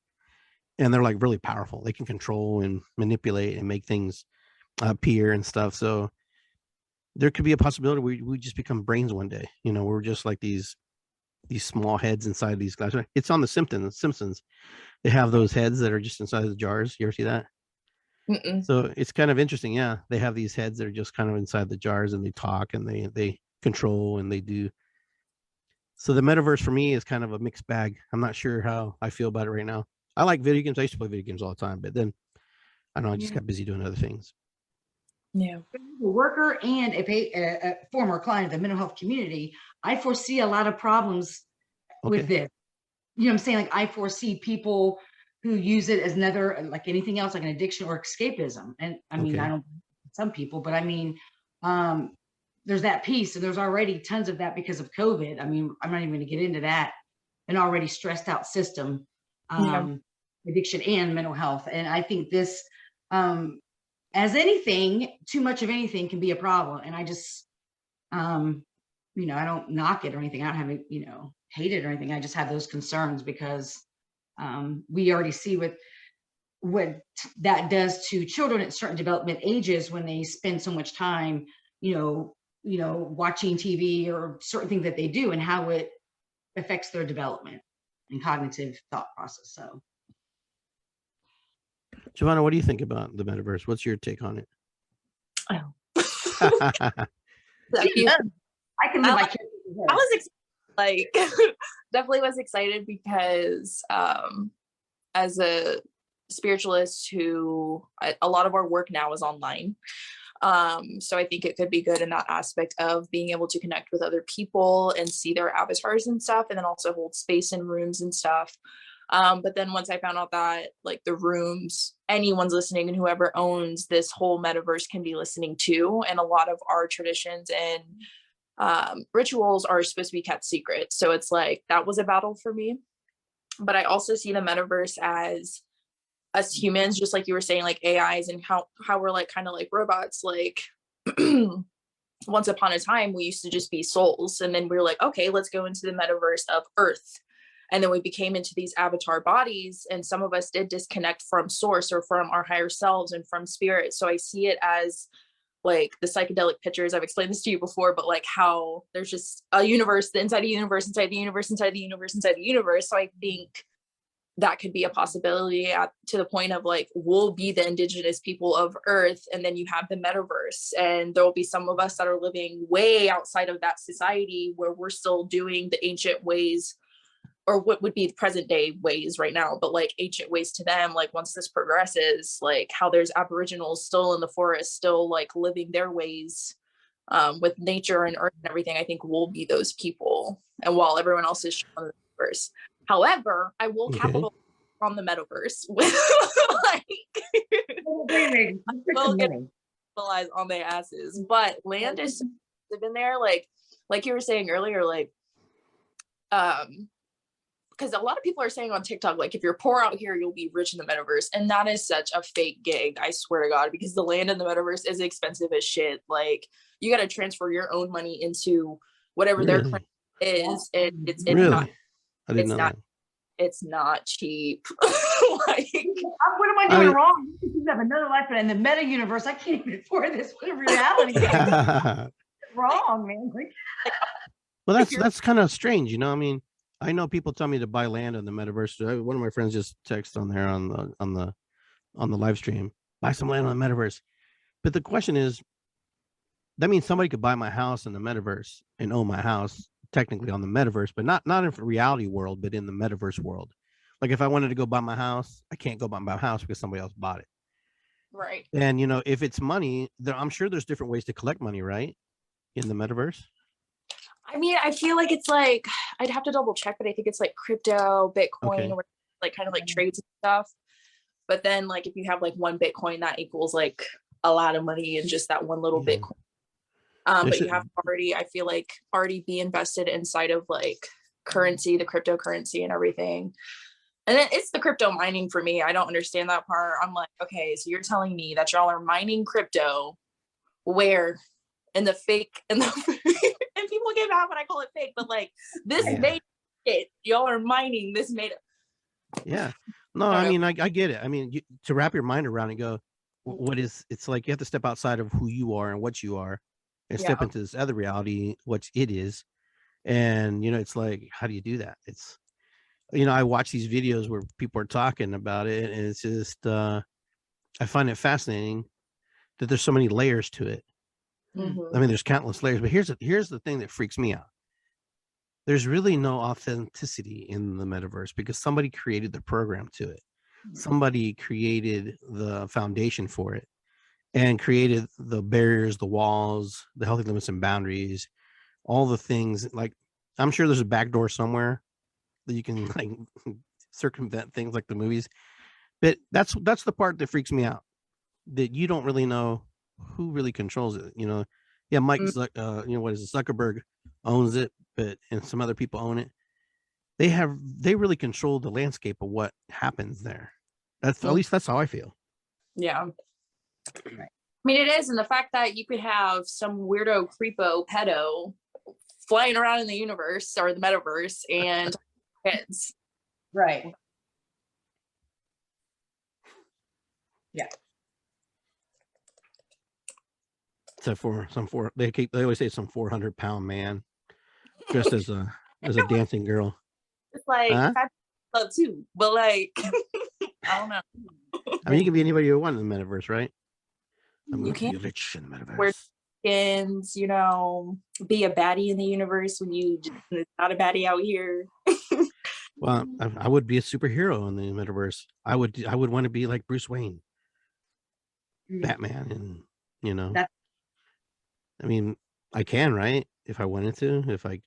and they're like really powerful. They can control and manipulate and make things appear and stuff. So there could be a possibility we just become brains one day. We're just like these small heads inside these glass. It's on the Simpsons. They have those heads that are just inside the jars. You ever see that? Mm-mm. So it's kind of interesting. Yeah, they have these heads that are just kind of inside the jars, and they talk and they control and they do. So the metaverse for me is kind of a mixed bag. I'm not sure how I feel about it right now. I like video games. I used to play video games all the time, but then I don't know, I just Yeah. got busy doing other things. Yeah. A worker and a former client of the mental health community, I foresee a lot of problems with Okay. this. You know what I'm saying? Like I foresee people who use it as another, like anything else, like an addiction or escapism. And I mean, Okay. I don't, some people, but I mean, there's that piece, and there's already tons of that because of COVID. I mean, I'm not even going to get into that. An already stressed out system, Yeah. addiction and mental health. And I think this, as anything, too much of anything can be a problem. And I just, you know, I don't knock it or anything. I don't have it, you know, hate it or anything. I just have those concerns because we already see what that does to children at certain development ages when they spend so much time, you know, watching TV or certain things that they do, and how it affects their development and cognitive thought process. So Giovanna, what do you think about the metaverse? What's your take on it? Oh. I can live I like I was like definitely was excited because as a spiritualist who a lot of our work now is online. So I think it could be good in that aspect of being able to connect with other people and see their avatars and stuff, and then also hold space in rooms and stuff. But then once I found out that like the rooms, anyone's listening and whoever owns this whole metaverse can be listening to, and a lot of our traditions and rituals are supposed to be kept secret. So it's like that was a battle for me. But I also see the metaverse as us humans, just like you were saying, like AIs, and how we're like kind of like robots. Like once upon a time, we used to just be souls, and then we were like, okay, let's go into the metaverse of Earth. And then we became into these avatar bodies, and some of us did disconnect from source or from our higher selves and from spirit. So I see it as like the psychedelic pictures. I've explained this to you before, but like how there's just a universe, the inside the universe, inside the universe, inside the universe, inside the universe. So I think that could be a possibility to the point of like, we'll be the indigenous people of Earth, and then you have the metaverse, and there will be some of us that are living way outside of that society where we're still doing the ancient ways, or what would be the present day ways right now, but like ancient ways to them. Like once this progresses, like how there's aboriginals still in the forest, still like living their ways with nature and earth and everything. I think we'll be those people, and while everyone else is on the metaverse. However, I will capitalize on the metaverse with like will capitalize on their asses, but land is in there, like you were saying earlier, like because a lot of people are saying on TikTok, like, if you're poor out here, you'll be rich in the metaverse. And that is such a fake gig, I swear to God, because the land in the metaverse is expensive as shit. Like, you got to transfer your own money into whatever their currency is. It's really? not, I didn't know that. It's not cheap. Like, what am I doing wrong? You have another life, but in the meta universe, I can't even afford this. What a reality. Wrong, man. Well, that's kind of strange, you know. I mean, I know people tell me to buy land in the metaverse. One of my friends just texted on there on the live stream, buy some land on the metaverse. But the question is, that means somebody could buy my house in the metaverse and own my house technically on the metaverse, but not in the reality world, but in the metaverse world. Like if I wanted to go buy my house, I can't go buy my house because somebody else bought it. Right. And you know, if it's money, I'm sure there's different ways to collect money, right? In the metaverse. I mean, I feel like it's like, I'd have to double check, but I think it's like crypto, Bitcoin, or like kind of like trades and stuff. But then like if you have like one Bitcoin, that equals like a lot of money in just that one little Bitcoin. But you have to already, I feel like, already be invested inside of like currency, the cryptocurrency and everything. And then it's the crypto mining for me. I don't understand that part. I'm like, okay, so you're telling me that y'all are mining crypto where in the fake and and people get mad when I call it fake, but like this made it. Y'all are mining this made it. Yeah. No, I mean, I get it. I mean, to wrap your mind around and go, it's like you have to step outside of who you are and what you are and step into this other reality, what it is. And, you know, it's like, how do you do that? It's, you know, I watch these videos where people are talking about it, and it's just, I find it fascinating that there's so many layers to it. Mhm. I mean, there's countless layers, but here's the thing that freaks me out. There's really no authenticity in the metaverse because somebody created the program to it. Somebody created the foundation for it and created the barriers, the walls, the healthy limits and boundaries, all the things. Like, I'm sure there's a back door somewhere that you can like circumvent things like the movies. But that's the part that freaks me out, that you don't really know who really controls it. Yeah, Mike, what is it? Zuckerberg owns it, and some other people own it. They really control the landscape of what happens there. At least that's how I feel. Yeah. I mean, it is, and the fact that you could have some weirdo creepo pedo flying around in the universe or the metaverse and kids. Right. Yeah. Except for they always say some 400-pound man dressed as a dancing girl. It's like, Huh? I love too, but like, I don't know. I mean, you can be anybody you want in the metaverse, right? I'm You going to be can't rich in the metaverse. wear skins, be a baddie in the universe when you just not a baddie out here. Well, I would be a superhero in the metaverse. I would want to be like Bruce Wayne, Batman, and That- I mean, I can, right? If I wanted to, if I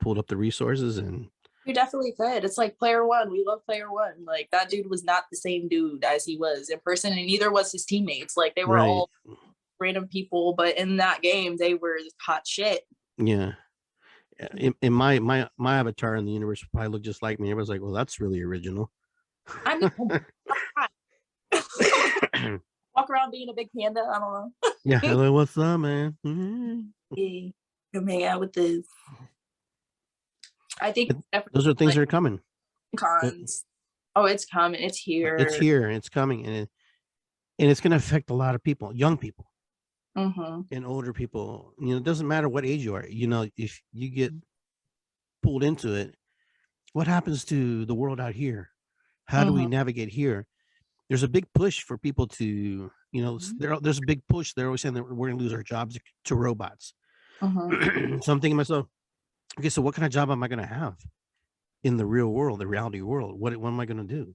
pulled up the resources. And You definitely could. It's like Player One. We love Player One. Like, that dude was not the same dude as he was in person, and neither was his teammates. Like, they were right. all random people, but in that game, they were hot shit. Yeah. In my avatar in the universe would probably look just like me. Everybody's like, well, that's really original. I mean, walk around being a big panda. I don't know. Yeah. Hello, what's up, man? Mm-hmm. Hey, come hang out with this. I think Those are things that are coming. cons. Oh, it's coming. It's here. It's here. It's coming, and it's going to affect a lot of people, young people, and older people. It doesn't matter what age you are. If you get pulled into it, what happens to the world out here? How do we navigate here? There's a big push for people to, there's a big push. They're always saying that we're going to lose our jobs to robots. So I'm thinking to myself, okay, so what kind of job am I going to have in the real world, the reality world? What am I going to do?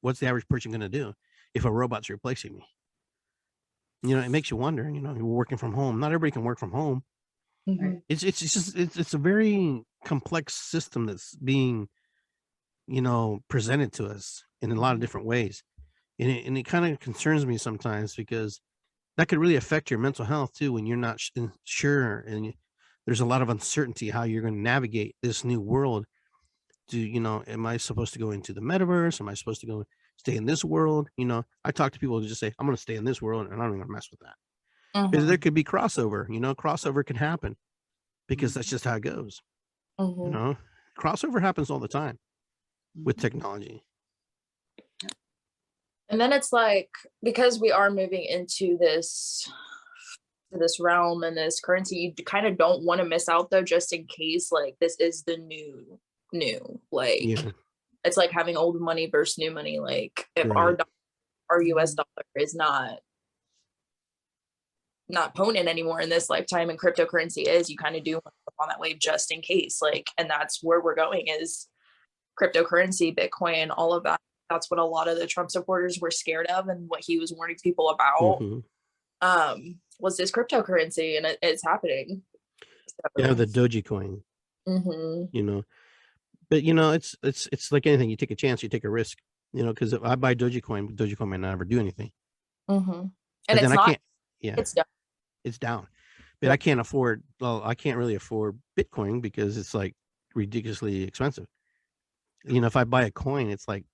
What's the average person going to do if a robot's replacing me? It makes you wonder. You're working from home. Not everybody can work from home. It's a very complex system that's being, presented to us in a lot of different ways, and it kind of concerns me sometimes, because that could really affect your mental health too when you're not sure, and there's a lot of uncertainty how you're going to navigate this new world. Am I supposed to go into the metaverse? Am I supposed to stay in this world? I talk to people who just say, I'm going to stay in this world and I'm not going to mess with that. Because there could be crossover. Crossover can happen, because that's just how it goes. Crossover happens all the time with technology. And then it's like, because we are moving into this realm and this currency, you kind of don't want to miss out though, just in case, like, this is the new like, it's like having old money versus new money. Like, if our US dollar is not potent anymore in this lifetime, and cryptocurrency is, you kind of do want to go on that wave just in case. Like, and that's where we're going, is cryptocurrency, Bitcoin, all of that. That's what a lot of the Trump supporters were scared of, and what he was warning people about was this cryptocurrency, and it's happening. So, the Dogecoin. But it's like anything. You take a chance, you take a risk. Because if I buy Dogecoin might not ever do anything. And it's then not. I can't. Yeah, it's down. But I can't afford. Well, I can't really afford Bitcoin because it's like ridiculously expensive. If I buy a coin, it's like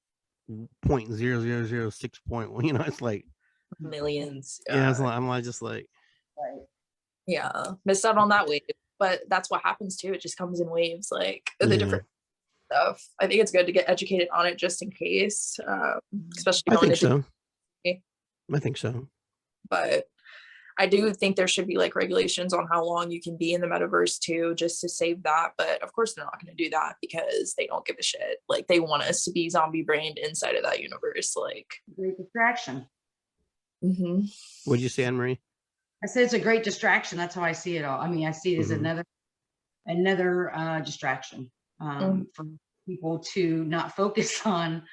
0.0006 point. It's like millions. Yeah, I'm just like, yeah, missed out on that wave. But that's what happens too. It just comes in waves, like the different stuff. I think it's good to get educated on it just in case, especially I think so. But I do think there should be like regulations on how long you can be in the metaverse too, just to save that. But of course they're not going to do that because they don't give a shit. Like they want us to be zombie brained inside of that universe. Like Great distraction. What'd you say, Anne Marie? I said it's a great distraction. That's how I see it all. I mean, I see it as another distraction for people to not focus on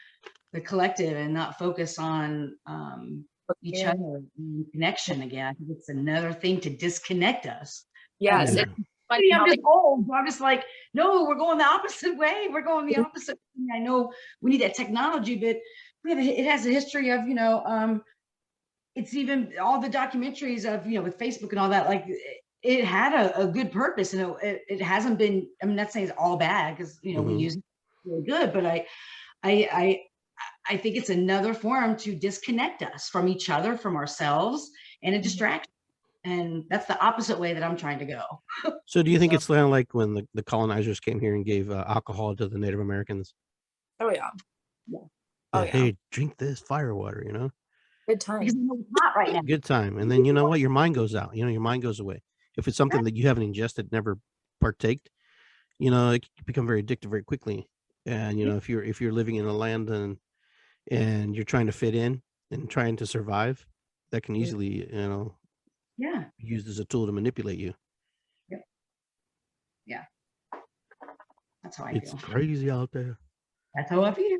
the collective and not focus on each other and connection again. I think it's another thing to disconnect us. yes, I'm just old. I'm just like, no, we're going the opposite way. We're going the opposite way. I know we need that technology, but it has a history of, it's even all the documentaries of, with Facebook and all that, like it had a good purpose, and it hasn't been, I'm not saying it's all bad because, we use it really good, but I think it's another form to disconnect us from each other, from ourselves, and a distraction. And that's the opposite way that I'm trying to go. So do you think it's kind of like when the colonizers came here and gave alcohol to the Native Americans? Oh yeah. Oh, hey, drink this fire water, Good time. Because it's hot right now. Good time. And then you know what? Your mind goes out. Your mind goes away. If it's something that you haven't ingested, never partaked, it can become very addictive very quickly. And if you're living in a land and you're trying to fit in and trying to survive, that can easily, be used as a tool to manipulate you. Yep. Yeah. That's how I It's feel. crazy out there. That's how I feel.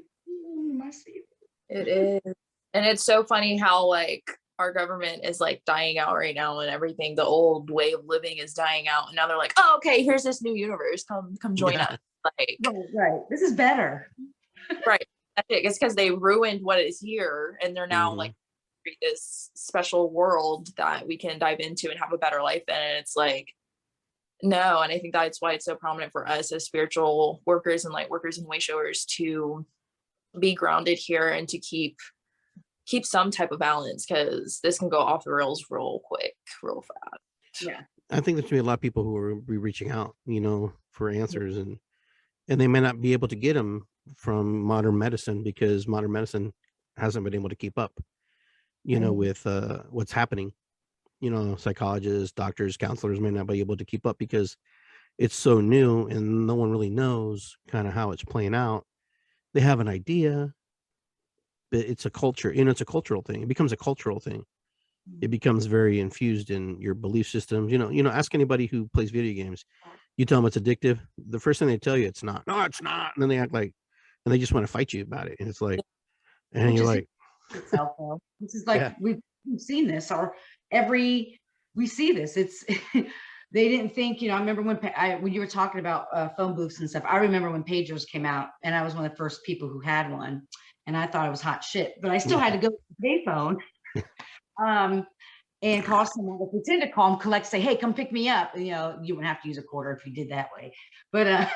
I see it is. And it's so funny how like our government is like dying out right now and everything. The old way of living is dying out. And now they're like, oh, okay, here's this new universe. Come join us. Like, right. This is better. Right. It's because they ruined what is here, and they're now like create this special world that we can dive into and have a better life in. And it's like, no. And I think that's why it's so prominent for us as spiritual workers and light workers and way showers to be grounded here and to keep some type of balance, because this can go off the rails real quick, real fast. Yeah. I think there's gonna be a lot of people who will be reaching out, for answers, and they may not be able to get them from modern medicine because modern medicine hasn't been able to keep up, with what's happening. Psychologists, doctors, counselors may not be able to keep up because it's so new and no one really knows kind of how it's playing out. They have an idea, but it's a culture, it's a cultural thing. It becomes a cultural thing. It becomes very infused in your belief systems. Ask anybody who plays video games. You tell them it's addictive. The first thing they tell you, it's not. No, it's not. And then they act like, and they just want to fight you about it. And it's like, and you're like, itself, though. This is like we've seen this, we see this. It's they didn't think, I remember when you were talking about phone booths and stuff. I remember when pagers came out, and I was one of the first people who had one, and I thought it was hot shit, but I still had to go to the payphone. And call someone, if we tend to call them, collect, say, hey, come pick me up. You wouldn't have to use a quarter if you did that way. But,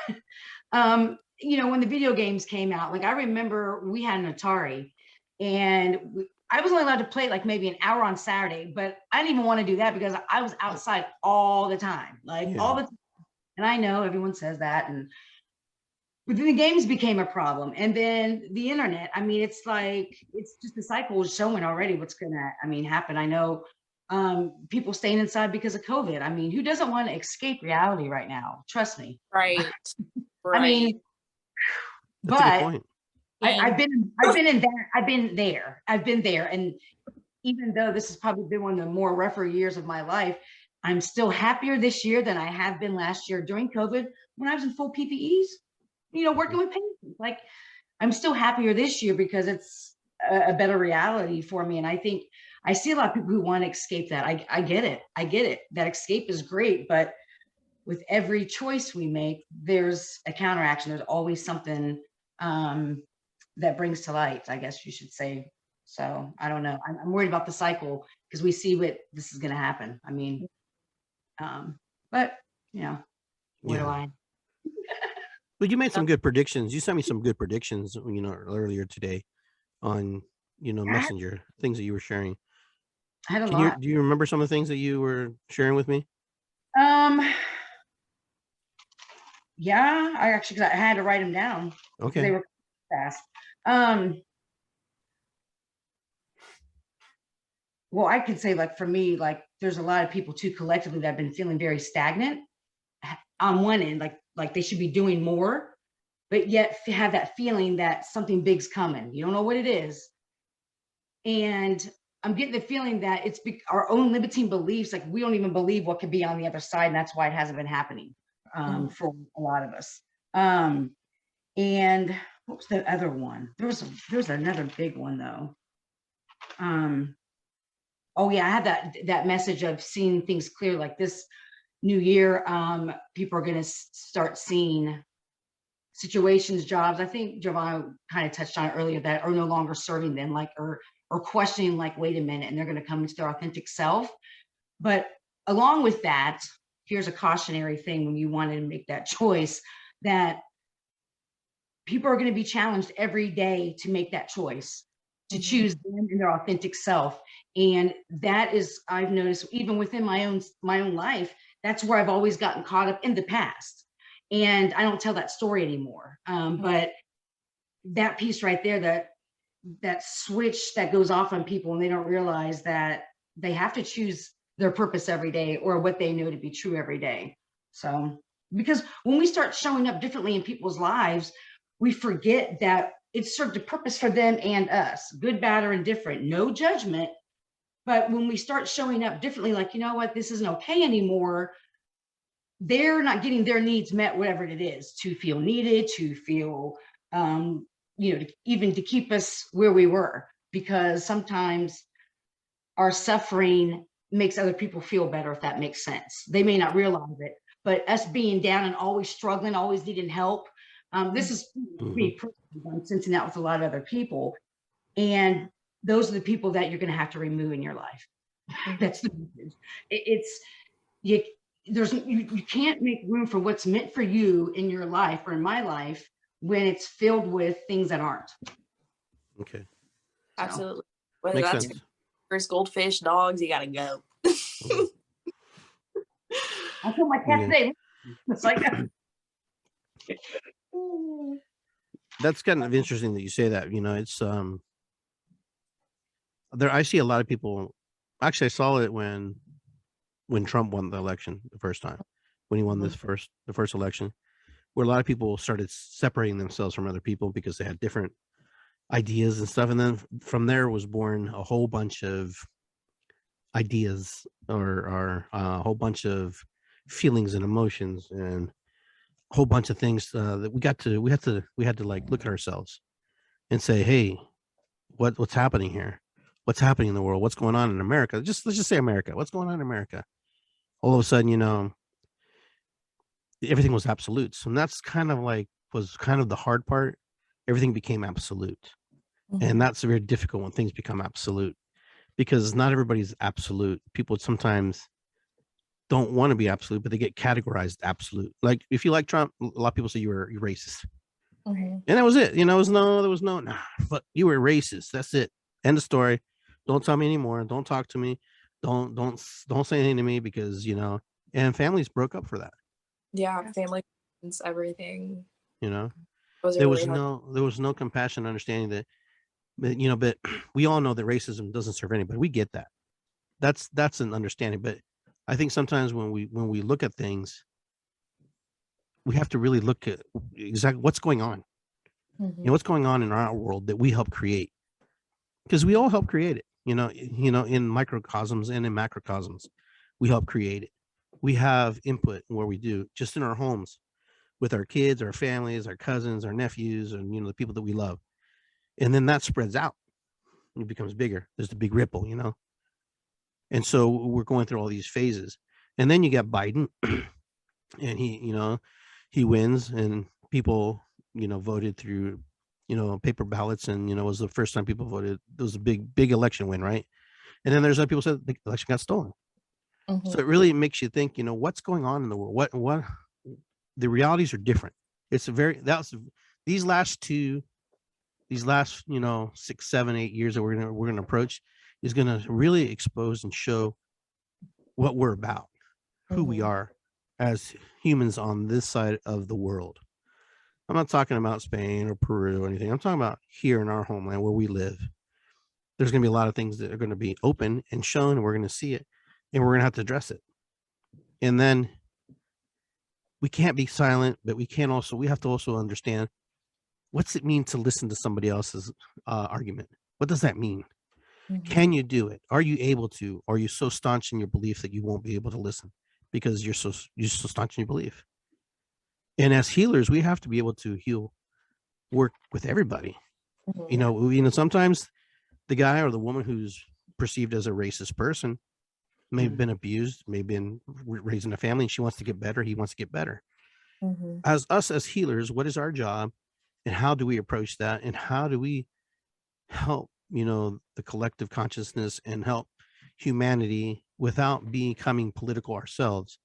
when the video games came out, like I remember we had an Atari, and I was only allowed to play like maybe an hour on Saturday, but I didn't even want to do that because I was outside all the time, all the time. And I know everyone says that, but then the games became a problem. And then the internet, I mean, it's just the cycle is showing already what's going to, happen. I know people staying inside because of COVID. I mean, who doesn't want to escape reality right now? Trust me. Right. I mean, that's a good point. I've been there. And even though this has probably been one of the more rougher years of my life, I'm still happier this year than I have been last year during COVID when I was in full PPEs, working with patients. Like, I'm still happier this year because it's a better reality for me. And I think I see a lot of people who want to escape that. I get it. That escape is great, but with every choice we make, there's a counteraction. There's always something that brings to light, I guess you should say. So I don't know. I'm worried about the cycle because we see what this is going to happen. But what do I? But you made some good predictions. You sent me some good predictions, earlier today on, Messenger, things that you were sharing. I had a lot. Do you remember some of the things that you were sharing with me? Yeah, cause I had to write them down. Okay. They were fast. Well, I could say, like, for me, like there's a lot of people too collectively that have been feeling very stagnant on one end, like they should be doing more, but yet have that feeling that something big's coming. You don't know what it is. And I'm getting the feeling that it's our own limiting beliefs. Like we don't even believe what could be on the other side. And that's why it hasn't been happening for a lot of us. And what was the other one? There was another big one though. Oh yeah, I had that message of seeing things clear. Like this new year, people are going to start seeing situations, jobs. I think Giovanna kind of touched on it earlier, that are no longer serving them, like or questioning, like, wait a minute, and they're going to come into their authentic self. But along with that, here's a cautionary thing when you want to make that choice, that people are going to be challenged every day to make that choice, to choose them and their authentic self. And that is, I've noticed even within my own life, that's where I've always gotten caught up in the past. And I don't tell that story anymore. But that piece right there, that switch that goes off on people, and they don't realize that they have to choose their purpose every day, or what they know to be true every day. So, because when we start showing up differently in people's lives, we forget that it served a purpose for them and us, good, bad, or indifferent, no judgment. But when we start showing up differently, like, you know what, this isn't okay anymore, they're not getting their needs met, whatever it is, to feel needed, to feel, even to keep us where we were, because sometimes our suffering makes other people feel better, if that makes sense. They may not realize it, but us being down and always struggling, always needing help. This is me personally, I'm sensing that with a lot of other people. And those are the people that you're going to have to remove in your life. That's the message. You can't make room for what's meant for you in your life or in my life when it's filled with things that aren't. Okay. Absolutely. Whether Makes that's sense. first goldfish, dogs, you gotta go. I told my cat today, it's like That's kind of interesting that you say that. It's there. I see a lot of people. Actually, I saw it when Trump won the election the first time, when he won the first election, where a lot of people started separating themselves from other people because they had different ideas and stuff. And then from there was born a whole bunch of ideas, or a whole bunch of feelings and emotions, and a whole bunch of things that we had to like look at ourselves and say, hey, what's happening here? What's happening in the world? What's going on in America? Let's just say America. What's going on in America? All of a sudden, everything was absolutes. And that's was kind of the hard part. Everything became absolute. And that's very difficult when things become absolute, because not everybody's absolute. People sometimes don't want to be absolute, but they get categorized absolute. Like if you like Trump, a lot of people say you're racist. And that was it. There was no, nah, but you were racist. That's it. End of story. Don't tell me anymore. Don't talk to me. Don't say anything to me, because, and families broke up for that. Yeah, family, friends, everything. There was no compassion, understanding that, but we all know that racism doesn't serve anybody. We get that. That's an understanding. But I think sometimes when we look at things, we have to really look at exactly what's going on. What's going on in our world that we help create, because we all help create it. In microcosms and in macrocosms, we help create it. We have input where we do, just in our homes, with our kids, our families, our cousins, our nephews, and the people that we love. And then that spreads out. It becomes bigger. There's the big ripple, And so we're going through all these phases. And then you got Biden, and he wins, and people, voted through, paper ballots, and, it was the first time people voted. It was a big election win, right? And then there's other people said the election got stolen. So it really makes you think, what's going on in the world? What the realities are different. These last 6, 7, 8 years that we're gonna approach is gonna really expose and show what we're about, who we are as humans on this side of the world. I'm not talking about Spain or Peru or anything. I'm talking about here in our homeland where we live. There's going to be a lot of things that are going to be open and shown, and we're going to see it. and we're going to have to address it. And then we can't be silent, but we have to also understand, what's it mean to listen to somebody else's argument? What does that mean? Can you do it? Are you able to? Or are you so staunch in your belief that you won't be able to listen because you're so staunch in your belief? And as healers, we have to be able to work with everybody. You know, sometimes the guy or the woman who's perceived as a racist person may have been abused, may have been raised in a family, and she wants to get better. He wants to get better. As healers, what is our job, and how do we approach that, and how do we help, you know, the collective consciousness and help humanity without becoming political ourselves?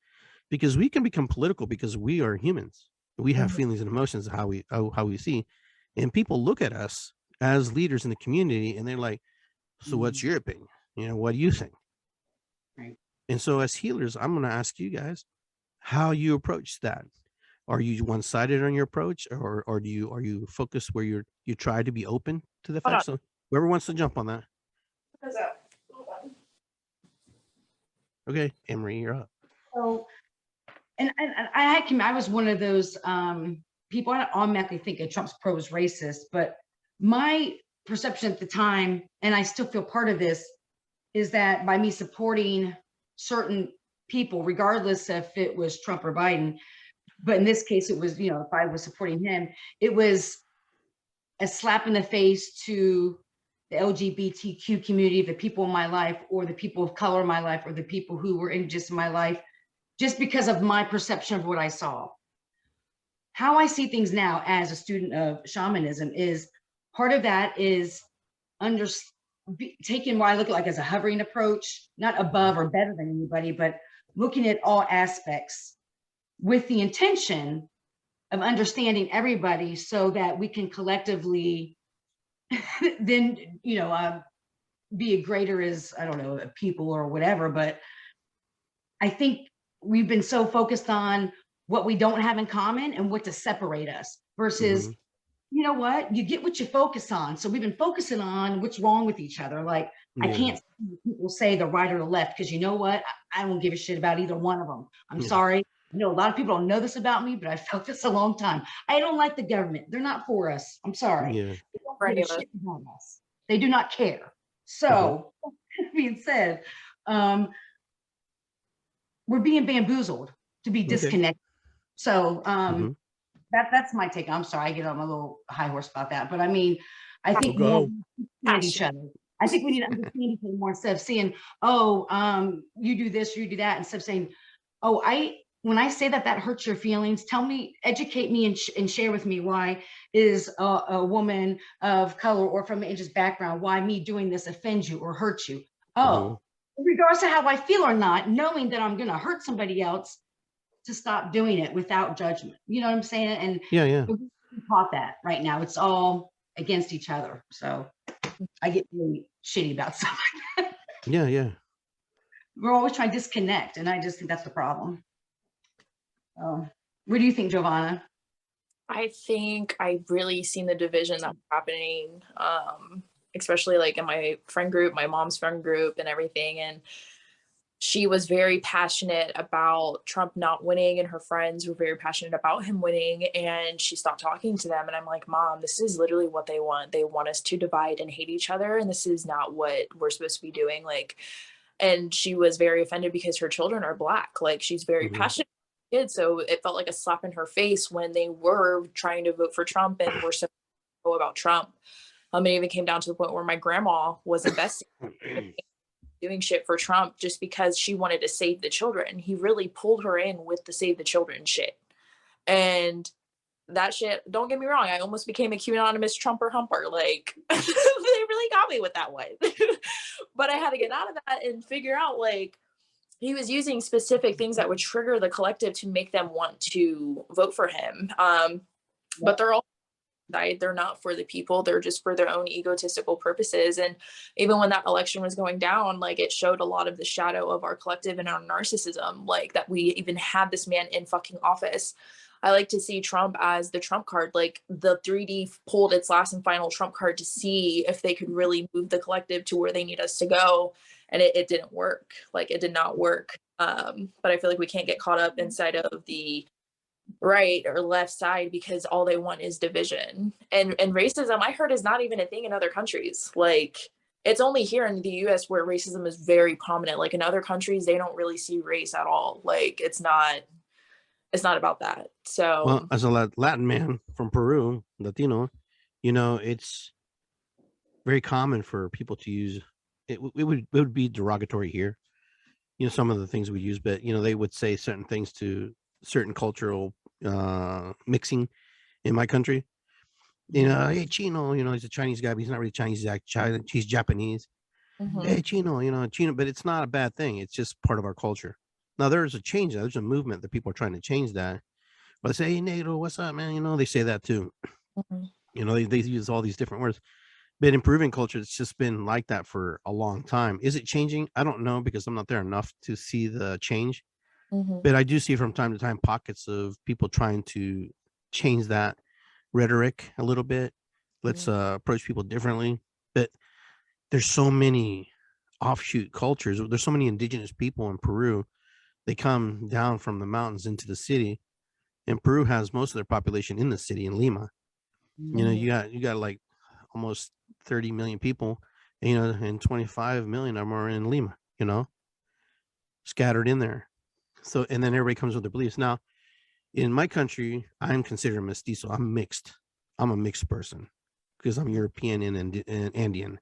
Because we can become political because we are humans. We have feelings and emotions, how we see, and people look at us as leaders in the community, and they're like, so what's your opinion? You know, what do you think? Right. And so as healers, I'm going to ask you guys how you approach that. Are you one-sided on your approach, or are you focused where you try to be open to the facts? So whoever wants to jump on that. Okay, Emery, you're up. So, and I was one of those people. I don't automatically think of Trump's pros racist, but my perception at the time, and I still feel part of this, is that by me supporting certain people, regardless if it was Trump or Biden, but in this case, it was, you know, if I was supporting him, it was a slap in the face to the LGBTQ community, the people in my life, or the people of color in my life, or the people who were indigenous in my life, just because of my perception of what I saw. How I see things now as a student of shamanism is, part of that is taking what I look like as a hovering approach, not above or better than anybody, but looking at all aspects with the intention of understanding everybody, so that we can collectively then, you know, be a greater as, I don't know, a people or whatever. But I think we've been so focused on what we don't have in common and what to separate us versus, you know what, you get what you focus on. So we've been focusing on what's wrong with each other. Like, I can't see people say the right or the left, because you know what, I don't give a shit about either one of them. I'm sorry. I know a lot of people don't know this about me, but I felt this a long time. I don't like the government. They're not for us. I'm sorry. They don't give a shit about us. They do not care. So, being said, we're being bamboozled to be disconnected. So that's my take. I'm sorry, I get on my little high horse about that. But I mean, I think more understand each other. I think we need to understand each other more, instead of seeing, oh, you do this, you do that, instead of saying, oh, when I say that hurts your feelings, tell me, educate me, and share with me why is a woman of color or from an indigenous background, why me doing this offends you or hurts you. Oh, regardless of how I feel or not, knowing that I'm going to hurt somebody else, to stop doing it without judgment. You know what I'm saying? And we're taught that right now. It's all against each other. So I get really shitty about stuff like that. We're always trying to disconnect, and I just think that's the problem. What do you think, Giovanna? I think I've really seen the division that's happening, especially like in my friend group, my mom's friend group and everything. And she was very passionate about Trump not winning, and her friends were very passionate about him winning, and she stopped talking to them. And I'm like, Mom, this is literally what they want. They want us to divide and hate each other, and this is not what we're supposed to be doing. Like, and she was very offended because her children are Black. Like, she's very passionate about kids, so it felt like a slap in her face when they were trying to vote for Trump and were so about Trump. It even came down to the point where my grandma was investing doing shit for Trump just because she wanted to save the children. He really pulled her in with the save the children shit. And that shit, don't get me wrong, I almost became a QAnonymous Trumper humper. Like, they really got me with that one. But I had to get out of that and figure out, like, he was using specific things that would trigger the collective to make them want to vote for him. But they're all they're not for the people. They're just for their own egotistical purposes. And even when that election was going down, like, it showed a lot of the shadow of our collective and our narcissism, like, that we even had this man in fucking office. I like to see Trump as the Trump card, like the 3D pulled its last and final Trump card to see if they could really move the collective to where they need us to go. And it didn't work. Like it did not work. But I feel like we can't get caught up inside of the right or left side because all they want is division. And racism, I heard, is not even a thing in other countries. Like it's only here in the US where racism is very prominent. Like in other countries, they don't really see race at all. Like it's not about that. So Well, as a Latin man from Peru, Latino, it's very common for people to use it. It would be derogatory here, some of the things we use, but they would say certain things to certain cultural mixing in my country. Hey Chino, he's a Chinese guy, but he's not really Chinese. He's Japanese. Hey Chino, Chino, but it's not a bad thing. It's just part of our culture. Now there's a change. There's a movement that people are trying to change that. But they say, hey Negro, what's up, man? They say that too. They use all these different words. But in Peruvian culture, it's just been like that for a long time. Is it changing? I don't know because I'm not there enough to see the change. But I do see from time to time pockets of people trying to change that rhetoric a little bit. Let's approach people differently. But there's so many offshoot cultures. There's so many indigenous people in Peru. They come down from the mountains into the city. And Peru has most of their population in the city in Lima. You got like almost 30 million people, and 25 million of them are in Lima, scattered in there. So, and then everybody comes with their beliefs. Now, in my country, I'm considered mestizo. I'm mixed. I'm a mixed person because I'm European and Andean.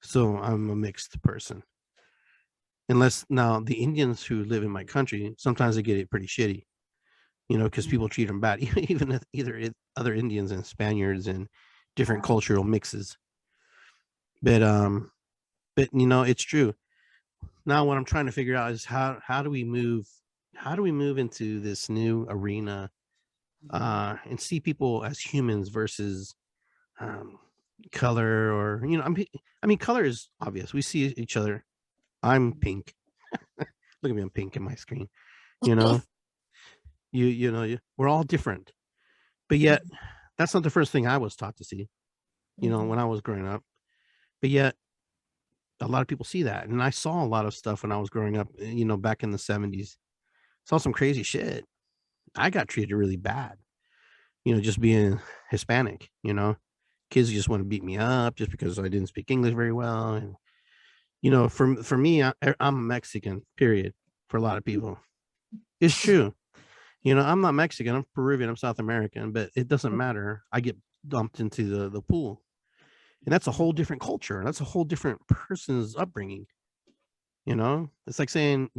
So I'm a mixed person. Unless now the Indians who live in my country, sometimes they get it pretty shitty, because people treat them bad, even if either other Indians and Spaniards and different cultural mixes. But it's true. Now what I'm trying to figure out is how do we move into this new arena and see people as humans versus color, or I mean color is obvious. We see each other. I'm pink. Look at me, I'm pink in my screen. We're all different. But yet that's not the first thing I was taught to see, when I was growing up. But yet a lot of people see that. And I saw a lot of stuff when I was growing up, back in the 70s. Saw some crazy shit. I got treated really bad, just being Hispanic, kids just want to beat me up just because I didn't speak English very well. And, for me, I'm Mexican, period, for a lot of people. It's true. I'm not Mexican, I'm Peruvian, I'm South American, but it doesn't matter. I get dumped into the pool. And that's a whole different culture. That's a whole different person's upbringing. It's like saying,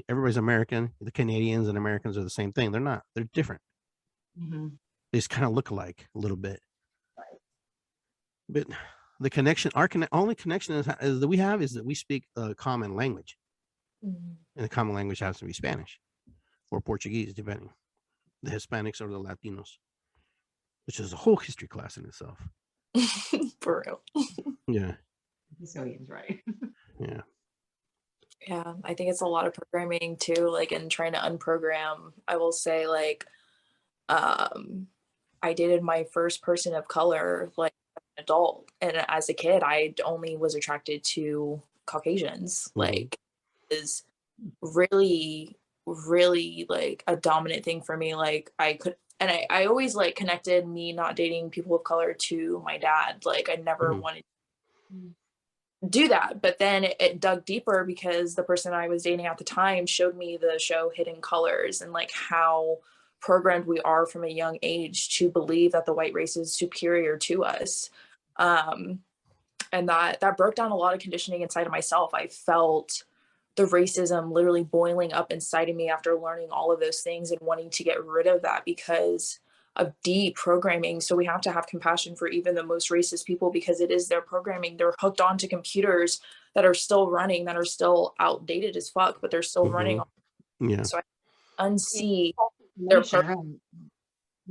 everybody's American. The Canadians and Americans are the same thing. They're not. They're different. They just kind of look alike a little bit. But the connection, only connection is that we have is that we speak a common language. And the common language has to be Spanish or Portuguese, depending. The Hispanics or the Latinos, which is a whole history class in itself. For real. Yeah. Brazilians, right? Yeah. Yeah, I think it's a lot of programming too, like, and trying to unprogram. I will say, like, I dated my first person of color, like, as an adult, and as a kid, I only was attracted to Caucasians. Like, is really, really like a dominant thing for me. Like, I always like connected me not dating people of color to my dad. Like, I never wanted to do that, but then it dug deeper because the person I was dating at the time showed me the show Hidden Colors and like how programmed we are from a young age to believe that the white race is superior to us. And that broke down a lot of conditioning inside of myself. I felt the racism literally boiling up inside of me after learning all of those things and wanting to get rid of that because of deprogramming. So we have to have compassion for even the most racist people because it is their programming. They're hooked onto computers that are still running, that are still outdated as fuck, but they're still running. Yeah. So I unsee their program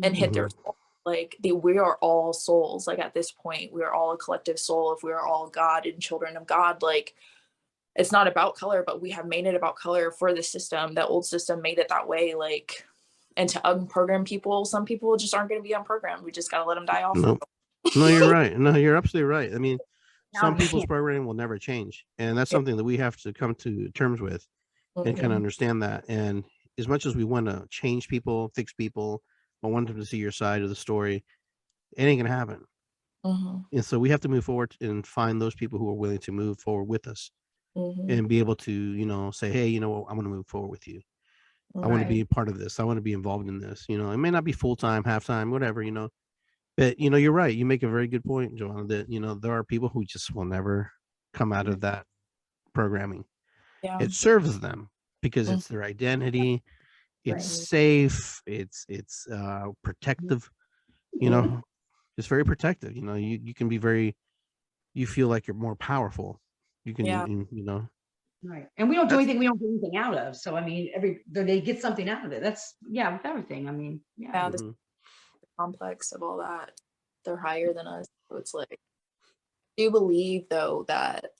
and hit their soul. Like we are all souls. Like at this point, we are all a collective soul. If we are all God and children of God, like it's not about color, but we have made it about color for the system. The old system made it that way. Like and to unprogram people. Some people just aren't going to be unprogrammed. We just got to let them die off. Nope. No, you're right. No, you're absolutely right. I mean, some you people's can't. programming will never change, and that's something that we have to come to terms with and kind of understand that. And as much as we want to change people, fix people, or want them to see your side of the story, it ain't gonna happen. And so we have to move forward and find those people who are willing to move forward with us and be able to, you know, say, hey, you know what, I'm going to move forward with you. I want to be a part of this. I want to be involved in this. You know, it may not be full-time, half-time, whatever, you know, but, you know, you're right. You make a very good point, Joanna, that, you know, there are people who just will never come out of that programming. Yeah. It serves them because it's their identity. It's safe. It's protective, you know, it's very protective. You know, you can be very, you feel like you're more powerful. You can, you know. Right. And we don't do anything we don't get anything out of. So, I mean, they get something out of it. That's, with everything. I mean, the complex of all that. They're higher than us. So it's like, do you believe, though, that,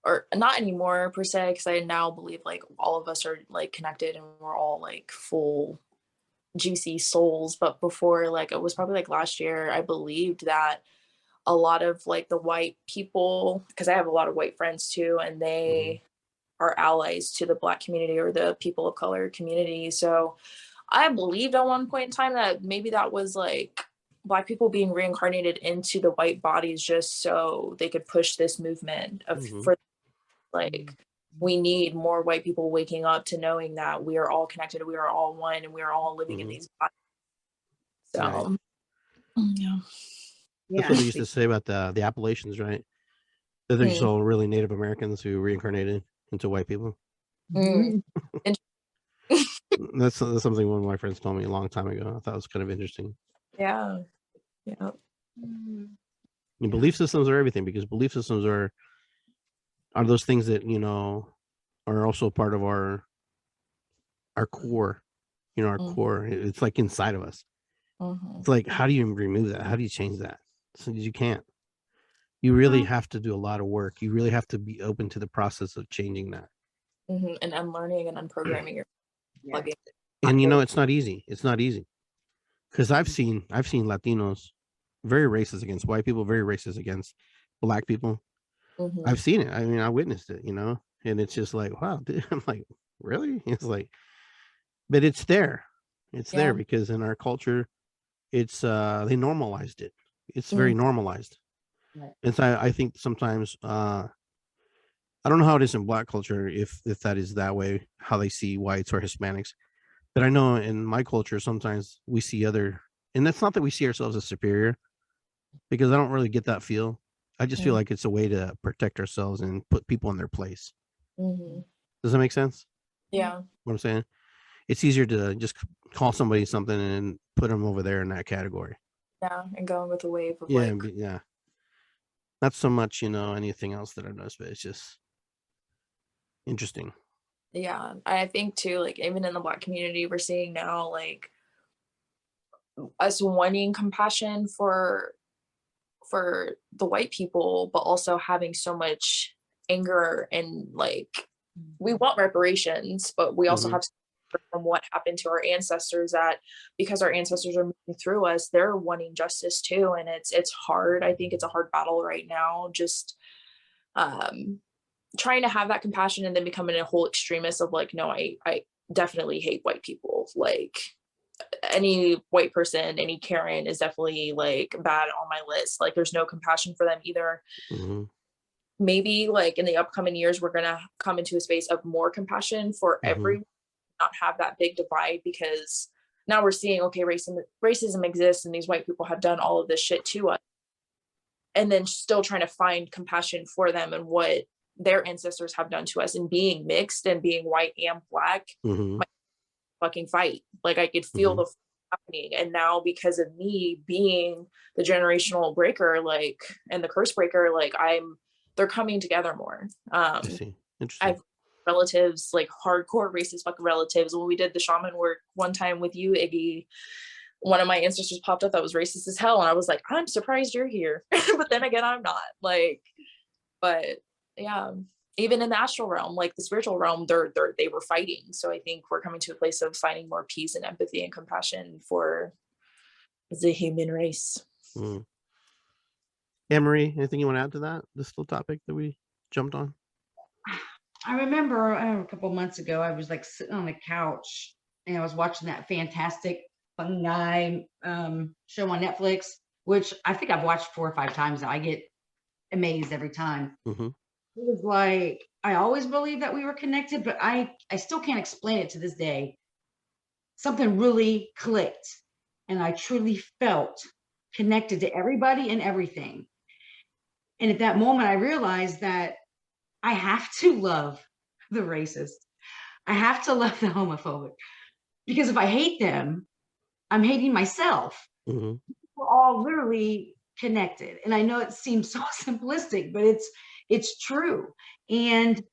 or not anymore per se, because I now believe like all of us are like connected and we're all like full juicy souls. But before, like it was probably like last year, I believed that a lot of like the white people, because I have a lot of white friends too, and they are allies to the Black community or the people of color community. So I believed at one point in time that maybe that was like Black people being reincarnated into the white bodies just so they could push this movement of for like we need more white people waking up to knowing that we are all connected, we are all one, and we are all living in these bodies. So That's what they used to say about the Appalachians, right? That they're just all really Native Americans who reincarnated into white people. That's something one of my friends told me a long time ago. I thought it was kind of interesting. Yeah. And belief systems are everything, because belief systems are those things that, you know, are also part of our core, you know, our core. It's like inside of us. It's like, how do you remove that? How do you change that? So you can't. You really have to do a lot of work. You really have to be open to the process of changing that. And unlearning and unprogramming your plugging. And you know, it's not easy. It's not easy. Because I've seen Latinos very racist against white people, very racist against Black people. I've seen it. I mean, I witnessed it, you know, and it's just like, wow, dude. I'm like, really? It's like, but it's there. It's there because in our culture, it's they normalized it. It's very normalized. And so I think sometimes I don't know how it is in Black culture, if that is that way, how they see whites or Hispanics. But I know in my culture, sometimes we see other, and that's not that we see ourselves as superior, because I don't really get that feel. I just feel like it's a way to protect ourselves and put people in their place. Does that make sense? Yeah. What I'm saying? It's easier to just call somebody something and put them over there in that category. Yeah, and going with the wave of Not so much, you know, anything else that I've noticed, but it's just interesting. Yeah, I think too, like even in the Black community, we're seeing now like us wanting compassion for the white people, but also having so much anger and like we want reparations, but we also have to from what happened to our ancestors, that because our ancestors are moving through us, they're wanting justice too. And it's hard. I think it's a hard battle right now, just trying to have that compassion and then becoming a whole extremist of like, no, I definitely hate white people. Like any white person, any Karen is definitely like bad on my list. Like there's no compassion for them either. Maybe like in the upcoming years, we're going to come into a space of more compassion for everyone, not have that big divide, because now we're seeing, okay, racism exists and these white people have done all of this shit to us. And then still trying to find compassion for them and what their ancestors have done to us, and being mixed and being white and Black, fucking fight. Like I could feel the happening. And now because of me being the generational breaker, like, and the curse breaker, like they're coming together more. I see. Interesting. I've relatives, like hardcore racist fucking relatives. When we did the shaman work one time with you, Iggy, one of my ancestors popped up that was racist as hell. And I was like, I'm surprised you're here. But then again, I'm not. Like, but yeah, even in the astral realm, like the spiritual realm, they were fighting. So I think we're coming to a place of finding more peace and empathy and compassion for the human race. Emery, anything you want to add to that? This little topic that we jumped on? I remember a couple months ago, I was like sitting on the couch and I was watching that fantastic fungi show on Netflix, which I think I've watched 4 or 5 times now. I get amazed every time. Mm-hmm. It was like, I always believed that we were connected, but I still can't explain it to this day. Something really clicked and I truly felt connected to everybody and everything. And at that moment, I realized that I have to love the racist. I have to love the homophobic, because if I hate them, I'm hating myself. Mm-hmm. We're all literally connected. And I know it seems so simplistic, but it's true. And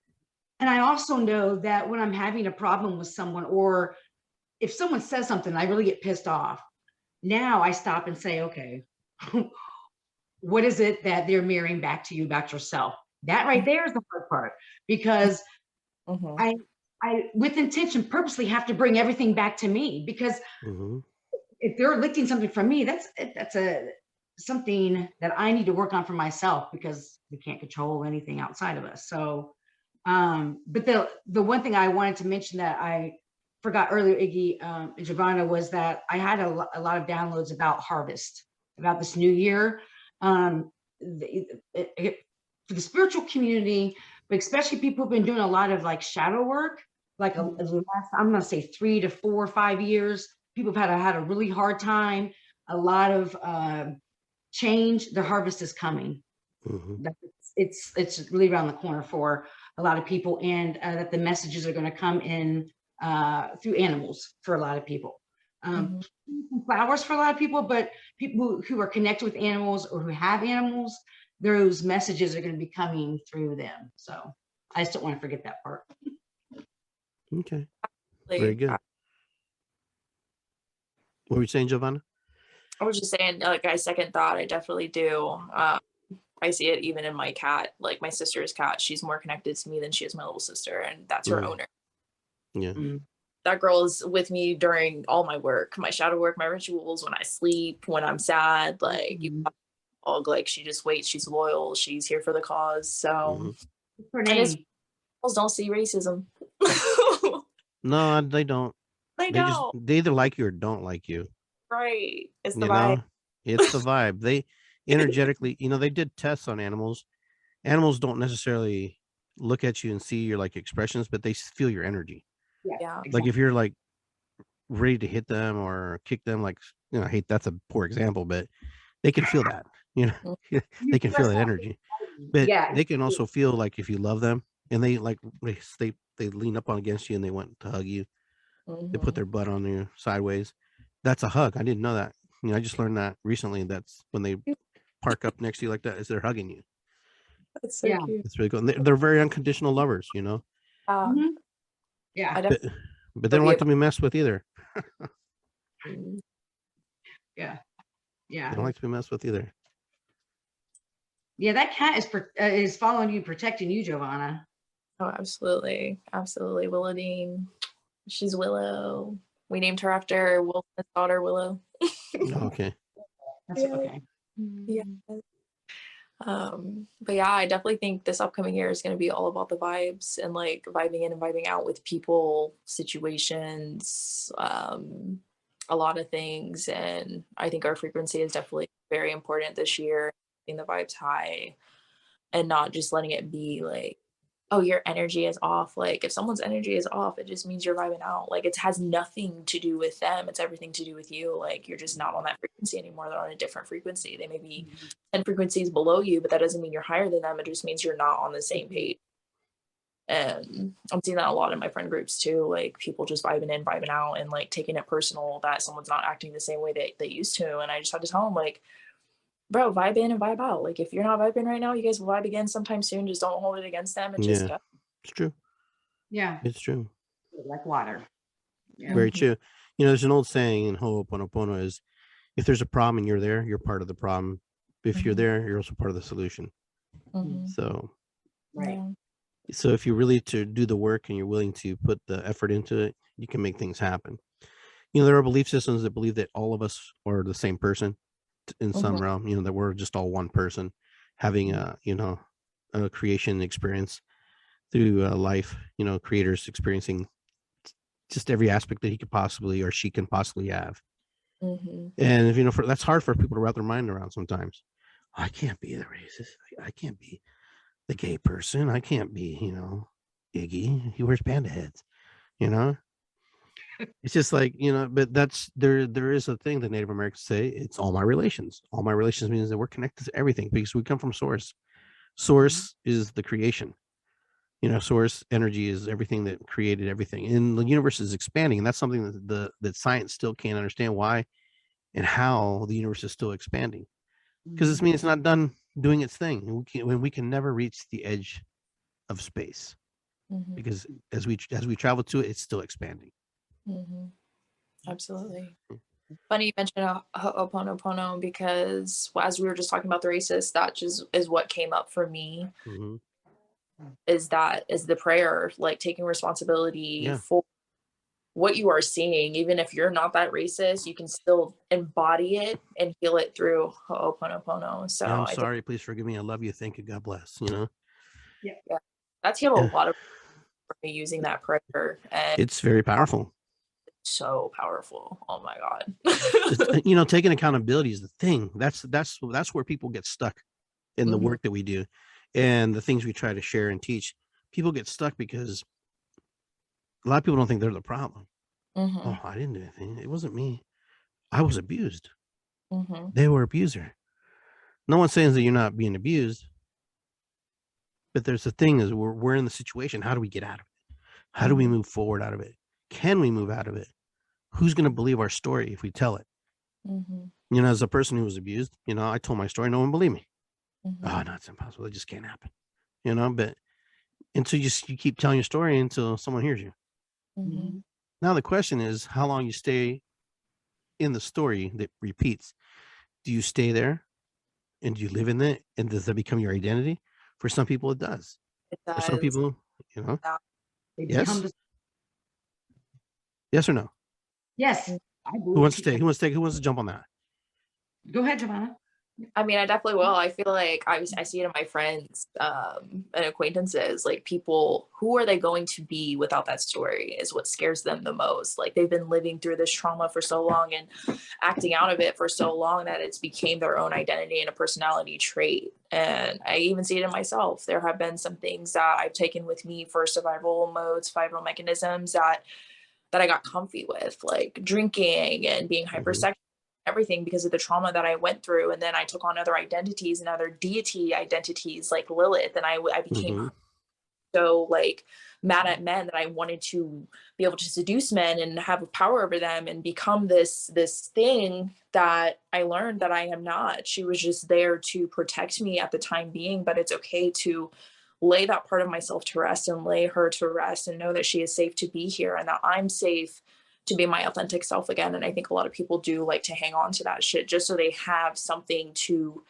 I also know that when I'm having a problem with someone, or if someone says something, I really get pissed off. Now I stop and say, okay, what is it that they're mirroring back to you about yourself? That right there is the hard part, because I with intention purposely have to bring everything back to me, because if they're lifting something from me, that's something that I need to work on for myself, because we can't control anything outside of us. So but the one thing I wanted to mention that I forgot earlier, Iggy and Giovanna, was that I had a lot of downloads about harvest, about this new year. For the spiritual community, but especially people who've been doing a lot of like shadow work, like the last, I'm gonna say 3 to 4 or 5 years, people have had a really hard time, a lot of change. Their harvest is coming. It's really around the corner for a lot of people, and that the messages are going to come in through animals for a lot of people. Flowers for a lot of people, but people who are connected with animals or who have animals, those messages are going to be coming through them. So I just don't want to forget that part. Okay. Very good. What were you saying, Giovanna? I was just saying, like, I second thought. I definitely do. I see it even in my cat. Like my sister's cat, she's more connected to me than she is my little sister, and that's her owner. Yeah. That girl is with me during all my work, my shadow work, my rituals, when I sleep, when I'm sad. Like like she just waits. She's loyal. She's here for the cause. So her name. Animals don't see racism. No, they don't. They don't. They either like you or don't like you. Right. It's the vibe. It's the vibe. They energetically, they did tests on animals. Animals don't necessarily look at you and see your like expressions, but they feel your energy. Yeah. Exactly. Like if you're like ready to hit them or kick them, like, I hate, that's a poor example, but they can feel that, they can feel that energy. But they can also feel like if you love them, and they like they lean up on against you and they want to hug you. They put their butt on you sideways. That's a hug. I didn't know that. I just learned that recently. That's when they park up next to you like that, is they're hugging you. That's so cute. It's really cool. They're very unconditional lovers, Yeah. But they don't like to be messed with either. Yeah. They don't like to be messed with either. Yeah, that cat is following you, protecting you, Giovanna. Oh, absolutely. Absolutely. Willowdine. She's Willow. We named her after Will Smith's daughter, Willow. Okay. That's okay. Yeah. But yeah, I definitely think this upcoming year is going to be all about the vibes and like vibing in and vibing out with people, situations, a lot of things. And I think our frequency is definitely very important this year, keeping the vibes high and not just letting it be like, oh, your energy is off. Like if someone's energy is off, it just means you're vibing out. Like it has nothing to do with them. It's everything to do with you. Like you're just not on that frequency anymore. They're on a different frequency. They may be 10 frequencies below you, but that doesn't mean you're higher than them. It just means you're not on the same page. And I'm seeing that a lot in my friend groups too. Like people just vibing in, vibing out, and like taking it personal that someone's not acting the same way they used to. And I just had to tell them, like, bro, vibe in and vibe out. Like if you're not vibing right now, you guys will vibe again sometime soon. Just don't hold it against them. And just it's true. Yeah, it's true. Like water. Yeah. Very true. There's an old saying in Ho'oponopono is, if there's a problem and you're there, you're part of the problem. If you're there, you're also part of the solution. So right. So if you're really to do the work and you're willing to put the effort into it, you can make things happen. There are belief systems that believe that all of us are the same person in some realm, that we're just all one person having a creation experience through life, creators experiencing just every aspect that he could possibly or she can possibly have. And if that's hard for people to wrap their mind around sometimes. I can't be the racist. I can't be the gay person. I can't be, Iggy. He wears panda heads, It's just like, but that's there is a thing that Native Americans say, it's all my relations. All my relations means that we're connected to everything because we come from source. Source is the creation. Source energy is everything that created everything. And the universe is expanding. And that's something that science still can't understand why and how the universe is still expanding. Because this means it's not done doing its thing. We can never reach the edge of space because as we travel to it, it's still expanding. Absolutely. Funny you mentioned Ho'oponopono because as we were just talking about the racist, that just is what came up for me. Is the prayer, like taking responsibility for what you are seeing. Even if you're not that racist, you can still embody it and heal it through Ho'oponopono. So I'm sorry, please forgive me. I love you. Thank you. God bless. Yeah. That's healed a lot of for me using that prayer. And it's very powerful. So powerful. Oh my God. Just, taking accountability is the thing. That's where people get stuck in the work that we do and the things we try to share and teach. People get stuck because a lot of people don't think they're the problem. Oh, I didn't do anything. It wasn't me. I was abused. They were abuser. No one's saying that you're not being abused, but there's the thing is we're in the situation. How do we get out of it? How do we move forward out of it? Can we move out of it? Who's going to believe our story if we tell it? As a person who was abused, I told my story. No one believed me. Oh, no, it's impossible. It just can't happen. But until you keep telling your story until someone hears you. Now the question is how long you stay in the story that repeats. Do you stay there and do you live in it? And does that become your identity? For some people, it does. For some people, yes. Yes or no? Yes. Who wants to take? Who wants to jump on that? Go ahead, Giovanna. I mean, I definitely will. I feel like I see it in my friends and acquaintances, like people, who are they going to be without that story is what scares them the most. Like they've been living through this trauma for so long and acting out of it for so long that it's became their own identity and a personality trait. And I even see it in myself. There have been some things that I've taken with me for survival modes, survival mechanisms that I got comfy with, like drinking and being hypersexual. Everything because of the trauma that I went through. And then I took on other identities and other deity identities like Lilith. And I became so like mad at men that I wanted to be able to seduce men and have power over them and become this thing that I learned that I am not. She was just there to protect me at the time being, but it's okay to lay that part of myself to rest and lay her to rest and know that she is safe to be here and that I'm safe to be my authentic self again. And I think a lot of people do like to hang on to that shit just so they have something to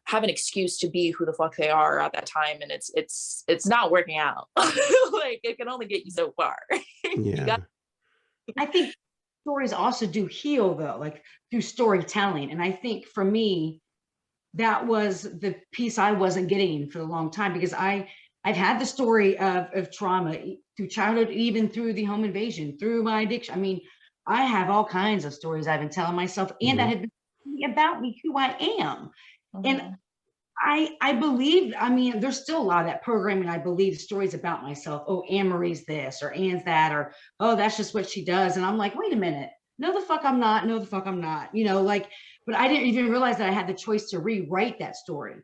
have an excuse to be who the fuck they are at that time. And it's not working out. Like it can only get you so far. I think stories also do heal though, like through storytelling. And I think for me, that was the piece I wasn't getting for a long time because I've had the story of trauma through childhood, even through the home invasion, through my addiction. I mean, I have all kinds of stories I've been telling myself and that have been about me, who I am. And I believe, I mean, there's still a lot of that programming. I believe stories about myself. Oh, Anne-Marie's this or Anne's that, or, oh, that's just what she does. And I'm like, wait a minute. No, the fuck I'm not. No, the fuck I'm not. But I didn't even realize that I had the choice to rewrite that story.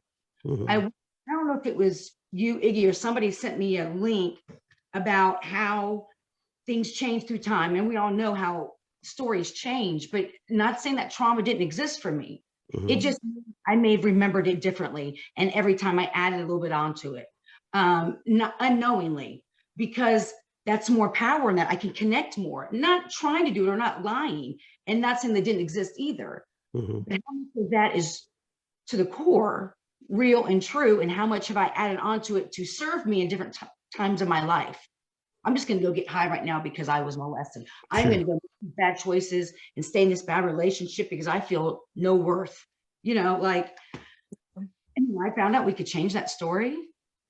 I don't know if it was you, Iggy, or somebody sent me a link about how things change through time. And we all know how stories change, but not saying that trauma didn't exist for me. It just, I may have remembered it differently. And every time I added a little bit onto it, not unknowingly, because that's more power in that I can connect more, not trying to do it or not lying. And not saying that didn't exist either. But how much of that is to the core real and true, and how much have I added onto it to serve me in different times in my life. I'm just going to go get high right now because I was molested. I'm Sure. going to go make bad choices and stay in this bad relationship because I feel no worth, you know, like, and when I found out we could change that story,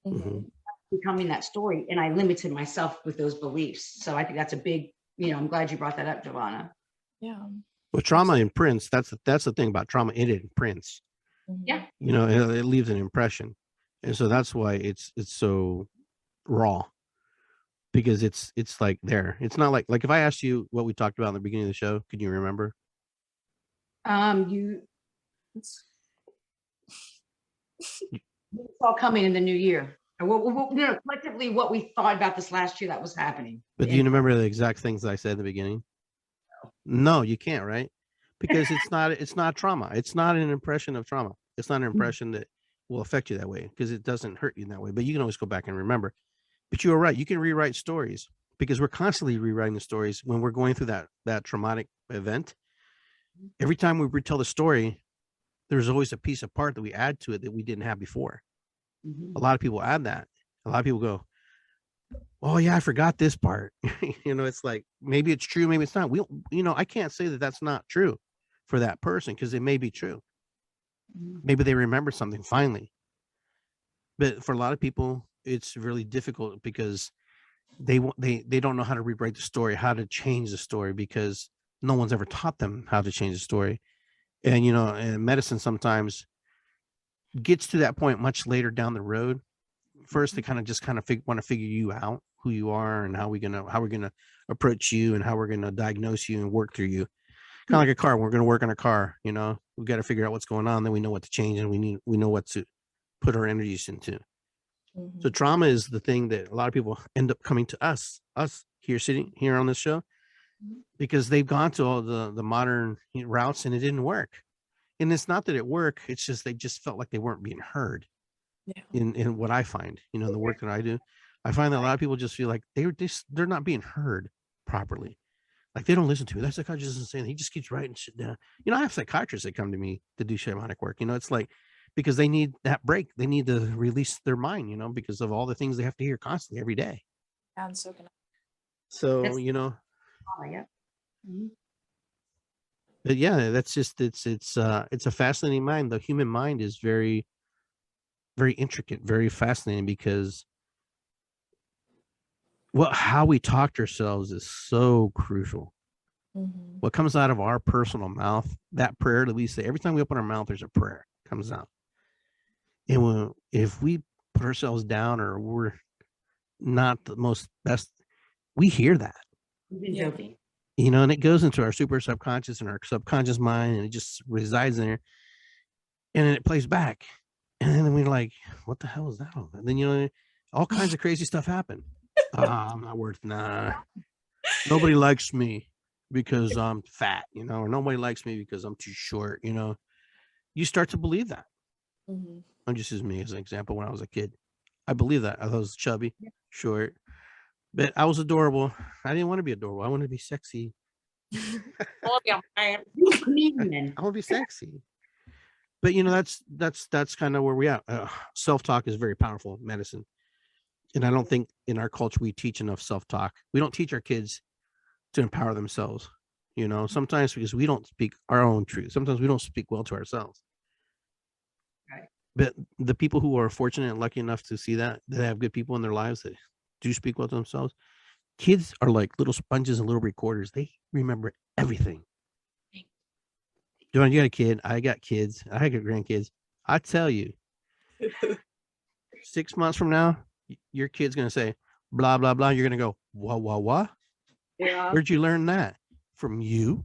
Mhm. becoming that story, and I limited myself with those beliefs. So I think that's a big, you know, I'm glad you brought that up, Giovanna. Yeah. Well, trauma imprints. That's the thing about trauma. It imprints. Yeah. You know, it leaves an impression, and so that's why it's so raw, because it's like there. It's not like if I asked you what we talked about in the beginning of the show, can you remember? You it's all coming in the new year. And you know, collectively, what we thought about this last year that was happening. But do you remember the exact things I said in the beginning? No, you can't, right? Because it's not trauma. It's not an impression of trauma. It's not an impression that will affect you that way, because it doesn't hurt you in that way. But you can always go back and remember. But you were right. You can rewrite stories, because we're constantly rewriting the stories when we're going through that traumatic event. Every time we retell the story, there's always a piece of part that we add to it that we didn't have before. A lot of people add that. A lot of people go, oh yeah, I forgot this part. You know, it's like, maybe it's true, maybe it's not. I can't say that that's not true for that person, because it may be true. Maybe they remember something finally. But for a lot of people, it's really difficult, because they don't know how to rewrite the story, how to change the story, because no one's ever taught them how to change the story. And and medicine sometimes gets to that point much later down the road. First, they want to figure you out, who you are, and how we're gonna approach you, and how we're gonna diagnose you and work through you. Kind of like a car. We're gonna work on a car. We got to figure out what's going on. Then we know what to change, and we know what to put our energies into. So trauma is the thing that a lot of people end up coming to us here, sitting here on this show, because they've gone to all the modern routes and it didn't work. And it's not that it worked. It's just, they just felt like they weren't being heard. Yeah. In what I find, in the work that I do, I find that a lot of people just feel like they're not being heard properly. Like, they don't listen to me. That psychiatrist isn't saying, he just keeps writing shit down. I have psychiatrists that come to me to do shamanic work. It's like, because they need that break. They need to release their mind, because of all the things they have to hear constantly every day. Yeah, I'm so gonna. So, Yeah. but yeah, that's just, it's a fascinating mind. The human mind is very, very intricate, very fascinating, because how we talk to ourselves is so crucial. What comes out of our personal mouth, that prayer that we say, every time we open our mouth, there's a prayer comes out. And if we put ourselves down, or we're not the most best, we hear that. Yeah. And it goes into our super subconscious and our subconscious mind, and it just resides in there. And then it plays back. And then we're like, what the hell is that? And then, all kinds of crazy stuff happen. I'm not worth, nobody likes me because I'm fat, or nobody likes me because I'm too short. You start to believe that. I'm just using me as an example. When I was a kid, I believed that. I thought I was chubby, short, but I was adorable. I didn't want to be adorable. I wanted to be sexy. I want to be sexy. But that's kind of where we are. Self-talk is very powerful medicine. And I don't think in our culture we teach enough self-talk. We don't teach our kids to empower themselves. Sometimes because we don't speak our own truth. Sometimes we don't speak well to ourselves. Right. But the people who are fortunate and lucky enough to see that have good people in their lives that do speak well to themselves, kids are like little sponges and little recorders. They remember everything. You got a kid, I got kids, I got grandkids. I tell you, 6 months from now, your kid's going to say, blah, blah, blah. You're going to go, what? Yeah. Where'd you learn that? From you?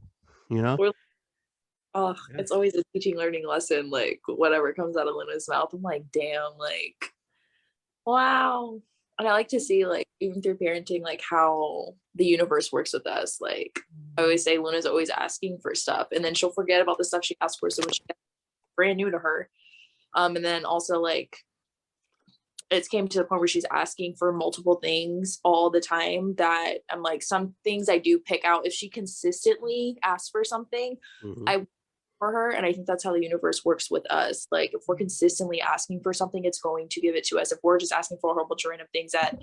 Oh, it's always a teaching, learning lesson. Like, whatever comes out of Luna's mouth, I'm like, damn, like, wow. And I like to see, like, even through parenting, like, how the universe works with us. Like, I always say Luna's always asking for stuff, and then she'll forget about the stuff she asked for. So when she gets brand new to her, and then also, like, it came to the point where she's asking for multiple things all the time, that I'm like, some things I do pick out. If she consistently asks for something, I for her. And I think that's how the universe works with us. Like if we're consistently asking for something, it's going to give it to us. If we're just asking for a whole bunch of random things that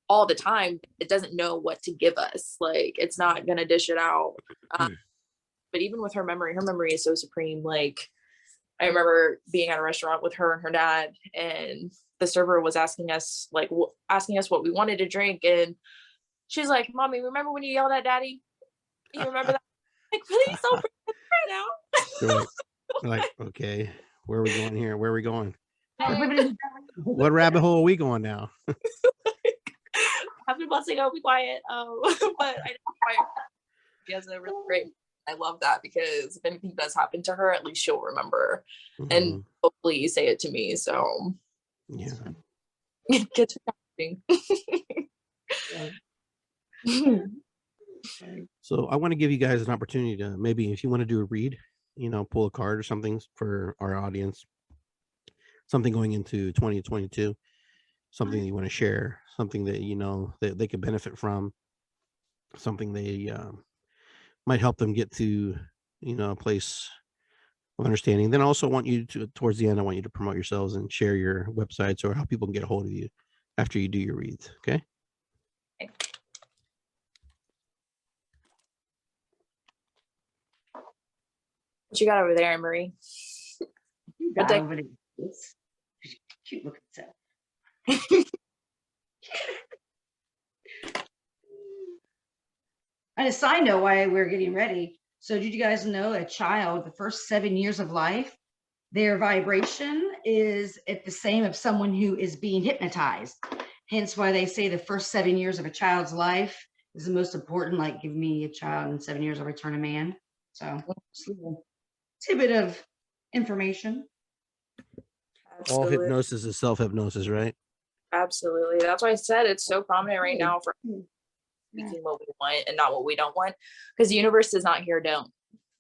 all the time, it doesn't know what to give us. Like it's not going to dish it out. But even with her memory is so supreme. Like I remember being at a restaurant with her and her dad, and the server was asking us what we wanted to drink. And she's like, "Mommy, remember when you yelled at Daddy? You remember that?" Like, really? So right now. Right. Like, okay, where are we going here? Where are we going? Um, What rabbit hole are we going now? I've been busting out, be quiet. But I know quiet. She has a really great. I love that because if anything does happen to her, at least she'll remember. And hopefully you say it to me. So yeah. Get to talking. So I want to give you guys an opportunity to maybe, if you want to do a read, pull a card or something for our audience, something going into 2022, something that you want to share, something that that they could benefit from, something they might help them get to a place of understanding. Then I also want you to, towards the end, I want you to promote yourselves and share your websites or how people can get a hold of you after you do your reads. Okay. What you got over there, Marie? You got over there. It's cute looking stuff. And a side note, while we're getting ready, so did you guys know a child, the first 7 years of life, their vibration is at the same of someone who is being hypnotized. Hence why they say the first 7 years of a child's life is the most important. Like, give me a child in 7 years, I'll return a man. So just a little tidbit of information. All hypnosis is self-hypnosis, right? Absolutely. That's why I said it's so prominent right now for speaking what we want and not what we don't want, because the universe does not hear don't.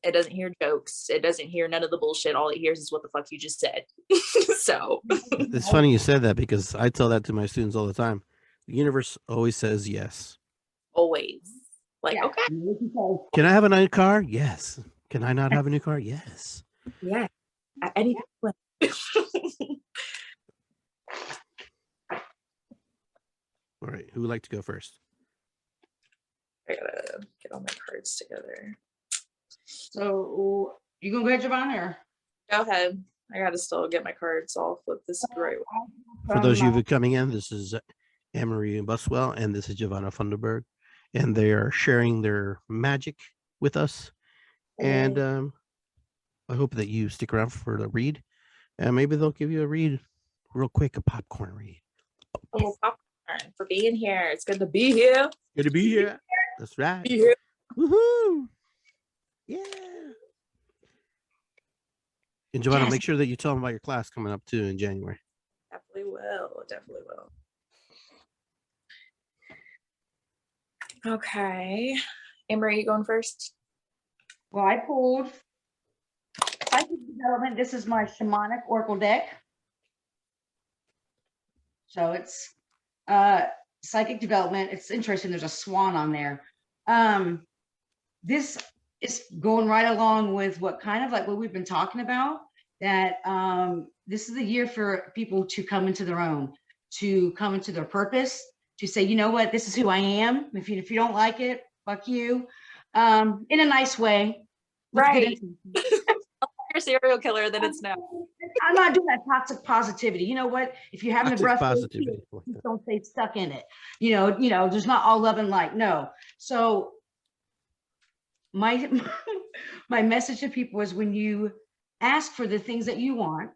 It doesn't hear jokes. It doesn't hear none of the bullshit. All it hears is what the fuck you just said. So it's funny you said that, because I tell that to my students all the time. The universe always says yes. Always. Like, Yeah. okay. Can I have a new car? Yes. Can I not have a new car? Yes. Yeah. At any point. All right. Who would like to go first? I gotta get all my cards together. So you gonna go ahead, Giovanna, or? Go ahead. I gotta still get my cards. I'll flip this the right way. For those of you coming in, this is Anne-Marie Buswell, and this is Giovanna Funderburg, and they are sharing their magic with us. And I hope that you stick around for the read, and maybe they'll give you a read real quick, a popcorn read. Oh, popcorn for being here. It's good to be here. Good to be here. That's right. Be here. Woohoo! Yeah. And Giovanna, Yes. make sure that you tell them about your class coming up too in January. Definitely will. Definitely will. Okay. Amber, are you going first? Well, I pulled Psychic Development. This is my shamanic oracle deck. So it's Psychic Development. It's interesting. There's a swan on there. This is going right along with what we've been talking about, that this is the year for people to come into their own, to come into their purpose, to say, you know what, this is who I am. If you don't like it, fuck you. In a nice way. Right. You're a serial killer, then it's no. I'm not doing that toxic positivity. You know what? If you're having a breath, positivity, don't stay stuck in it. There's not all love and light. No. So my message to people is, when you ask for the things that you want,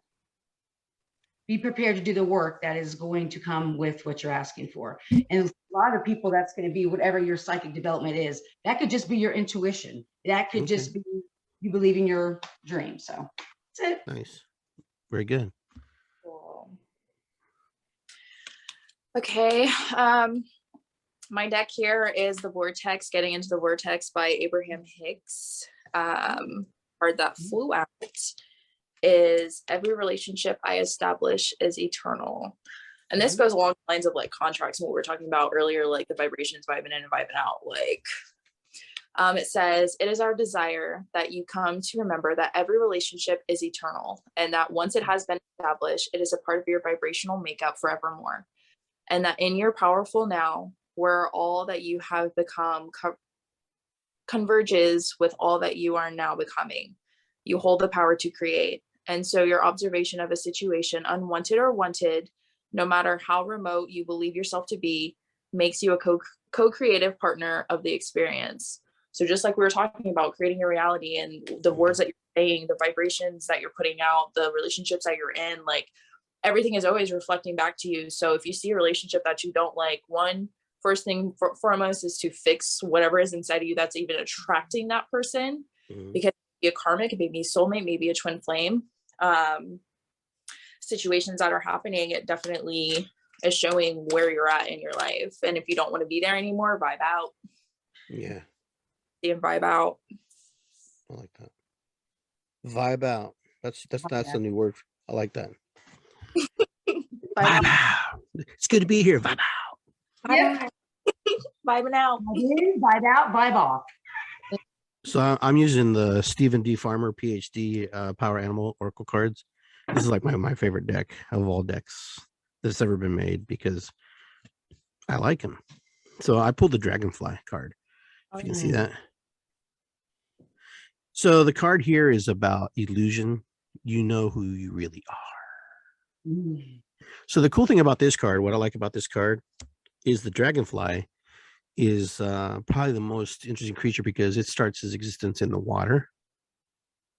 be prepared to do the work that is going to come with what you're asking for. And a lot of people, that's going to be whatever your psychic development is. That could just be your intuition. That could just be you believing your dream. So that's it. Nice. Very good. Cool. Okay. My deck here is The Vortex, Getting into the Vortex by Abraham Hicks. Card that flew out is, every relationship I establish is eternal. And this goes along the lines of like contracts and what we were talking about earlier, like the vibrations vibing in and vibing out. Like, It says, it is our desire that you come to remember that every relationship is eternal, and that once it has been established, it is a part of your vibrational makeup forevermore. And that in your powerful now, where all that you have become converges with all that you are now becoming, you hold the power to create. And so your observation of a situation, unwanted or wanted, no matter how remote you believe yourself to be, makes you a co-creative partner of the experience. So just like we were talking about creating your reality and the words that you're saying, the vibrations that you're putting out, the relationships that you're in, like everything is always reflecting back to you. So if you see a relationship that you don't like, first thing foremost is to fix whatever is inside of you that's even attracting that person, because it may be a karmic, it may be a soulmate, maybe a twin flame. Situations that are happening, it definitely is showing where you're at in your life. And if you don't want to be there anymore, vibe out. Yeah. And vibe out. I like that. Vibe out. That's a new word. I like that. Vibe out. It's good to be here. Vibe out. Yeah. Vibing out. Vibe out, vibe off. So I'm using the Stephen D. Farmer PhD Power Animal Oracle cards. This is like my favorite deck of all decks that's ever been made because I like them. So I pulled the Dragonfly card. If you can see that. So the card here is about illusion. You know who you really are. So the cool thing about this card, what I like about this card, is the Dragonfly is probably the most interesting creature because it starts its existence in the water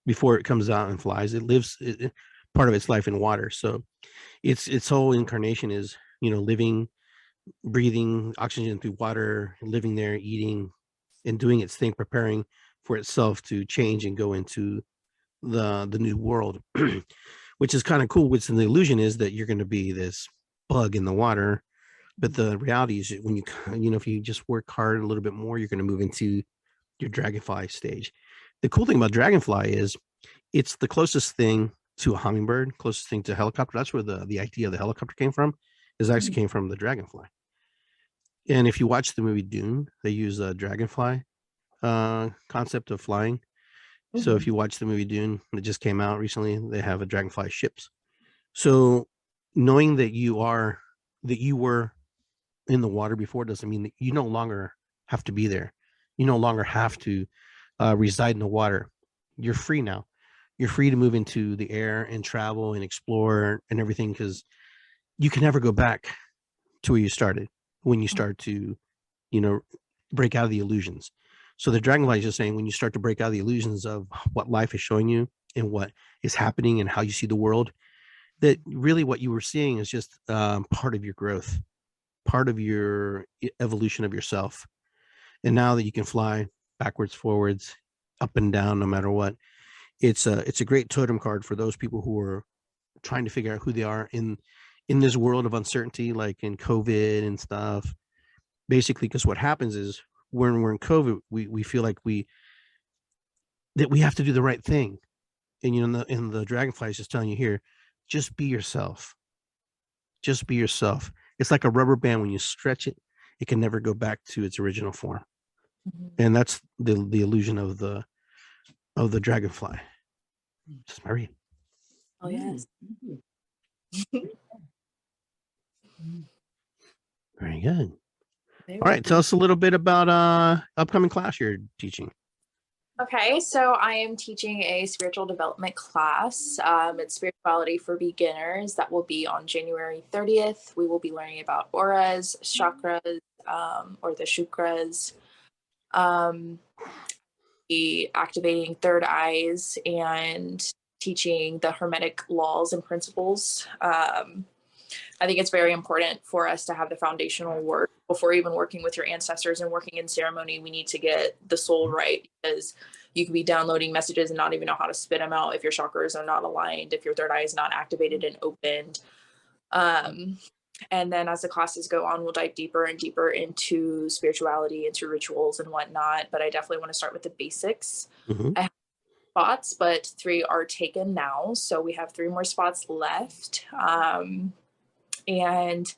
before it comes out and flies. It lives part of its life in water. So its whole incarnation is, living, breathing oxygen through water, living there, eating, and doing its thing, preparing for itself to change and go into the new world, which is kind of cool. What's in the illusion is that you're going to be this bug in the water. But the reality is when if you just work hard a little bit more, you're going to move into your Dragonfly stage. The cool thing about Dragonfly is it's the closest thing to a hummingbird, closest thing to a helicopter. That's where the idea of the helicopter came from, actually came from the Dragonfly. And if you watch the movie Dune, they use a Dragonfly concept of flying. So if you watch the movie Dune, it just came out recently, they have a Dragonfly ships. So knowing that you were in the water before doesn't mean that you no longer have to be there. You no longer have to reside in the water. You're free now. You're free to move into the air and travel and explore and everything, because you can never go back to where you started when you start to, break out of the illusions. So the Dragonfly is just saying, when you start to break out of the illusions of what life is showing you and what is happening and how you see the world, that really what you were seeing is just part of your growth, part of your evolution of yourself. And now that you can fly backwards, forwards, up and down, no matter what, it's a great totem card for those people who are trying to figure out who they are in this world of uncertainty, like in COVID and stuff. Basically, because what happens is when we're in COVID, we feel like that we have to do the right thing. And in the Dragonfly is just telling you here, just be yourself. Just be yourself. It's like a rubber band. When you stretch it, it can never go back to its original form. And that's the illusion of the Dragonfly. Just my read. Oh yes. Very good. All right, tell us a little bit about upcoming class you're teaching. Okay, so I am teaching a spiritual development class. It's spirituality for beginners. That will be on January 30th. We will be learning about auras, chakras, or the chakras, activating third eyes, and teaching the Hermetic laws and principles. I think it's very important for us to have the foundational work before even working with your ancestors and working in ceremony. We need to get the soul right, because you could be downloading messages and not even know how to spit them out if your chakras are not aligned, if your third eye is not activated and opened. And then as the classes go on, we'll dive deeper and deeper into spirituality, into rituals and whatnot. But I definitely want to start with the basics. I have spots, but 3 are taken now. So we have 3 more spots left. And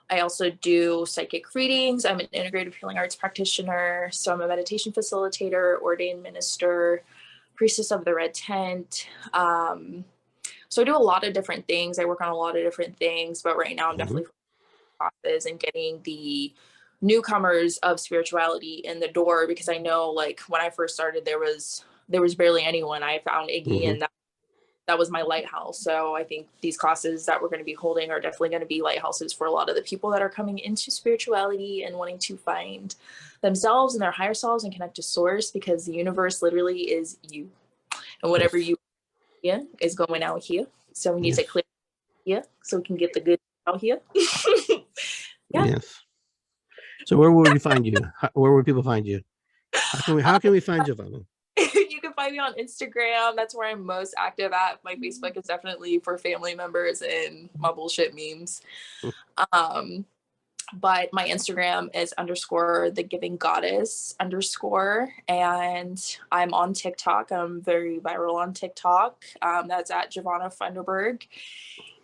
I also do psychic readings. I'm an integrative healing arts practitioner. So I'm a meditation facilitator, ordained minister, priestess of the red tent. So I do a lot of different things. I work on a lot of different things, but right now I'm definitely classes and getting the newcomers of spirituality in the door, because I know, like, when I first started, there was barely anyone. I found Iggy, and that was my lighthouse. So I think these classes that we're going to be holding are definitely going to be lighthouses for a lot of the people that are coming into spirituality and wanting to find themselves and their higher selves and connect to source, because the universe literally is you, and whatever you here is going out here. So we need to clear here so we can get the good out here. Yes. So where will we find you? Where will people find you? How can we find you, Giovanna? You can find me on Instagram. That's where I'm most active at. My Facebook is definitely for family members and my bullshit memes. But my Instagram is _thegivinggoddess_, and I'm on TikTok. I'm very viral on TikTok. That's at Giovanna Funderburg.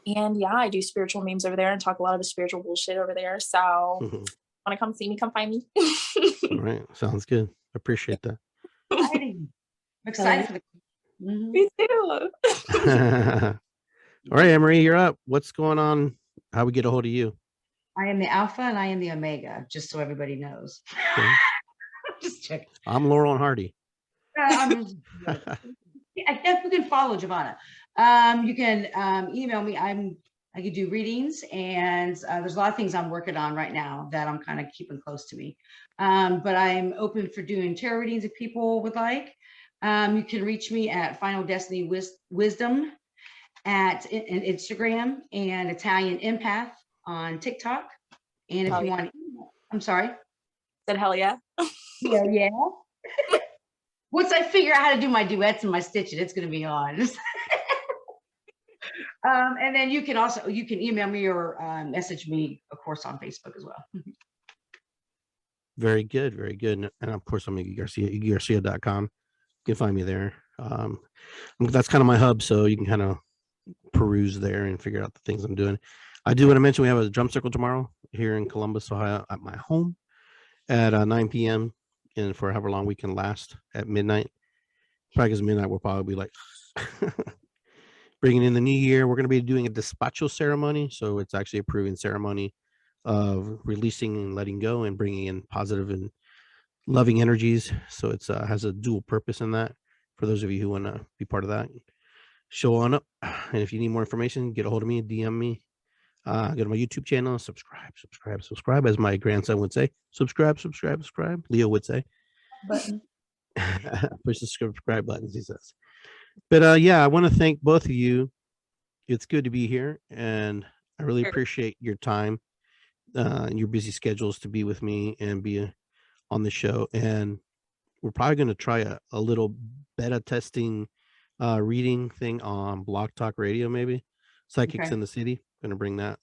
And yeah, I do spiritual memes over there and talk a lot of spiritual bullshit over there. So want to come see me, come find me. All right. Sounds good. Appreciate that. I'm excited for the Me too. All right, Emery, you're up. What's going on? How we get a hold of you? I am the Alpha and I am the Omega, just so everybody knows. Okay. Just checking. I'm Laurel and Hardy. I guess you can follow Giovanna. You can email me. I can do readings, and there's a lot of things I'm working on right now that I'm kind of keeping close to me. But I'm open for doing tarot readings if people would like. You can reach me at Final Destiny Wisdom at Instagram, and Italian Empath on TikTok. And if you want, I'm sorry. Said hell yeah. Yeah. Once I figure out how to do my duets and my stitching, it's going to be on. And then you can email me or message me, of course, on Facebook as well. Very good. Very good. And of course, I'm Iggy Garcia, iggygarcia.com. You can find me there. That's kind of my hub. So you can kind of peruse there and figure out the things I'm doing. I do want to mention we have a drum circle tomorrow here in Columbus, Ohio, at my home at 9 p.m. and for however long we can last at midnight. Probably because midnight we'll probably be like bringing in the new year. We're going to be doing a despacho ceremony. So it's actually a proving ceremony of releasing and letting go and bringing in positive and loving energies. So it's has a dual purpose in that. For those of you who want to be part of that, show on up. And if you need more information, get a hold of me, DM me. Go to my YouTube channel, subscribe, as my grandson would say. Subscribe. Leo would say. Button. Push the subscribe buttons, he says. But yeah, I want to thank both of you. It's good to be here, and I really appreciate your time and your busy schedules to be with me and be on the show. And we're probably going to try a little beta testing reading thing on Blog Talk Radio, maybe. Psychics in the City. Going to bring that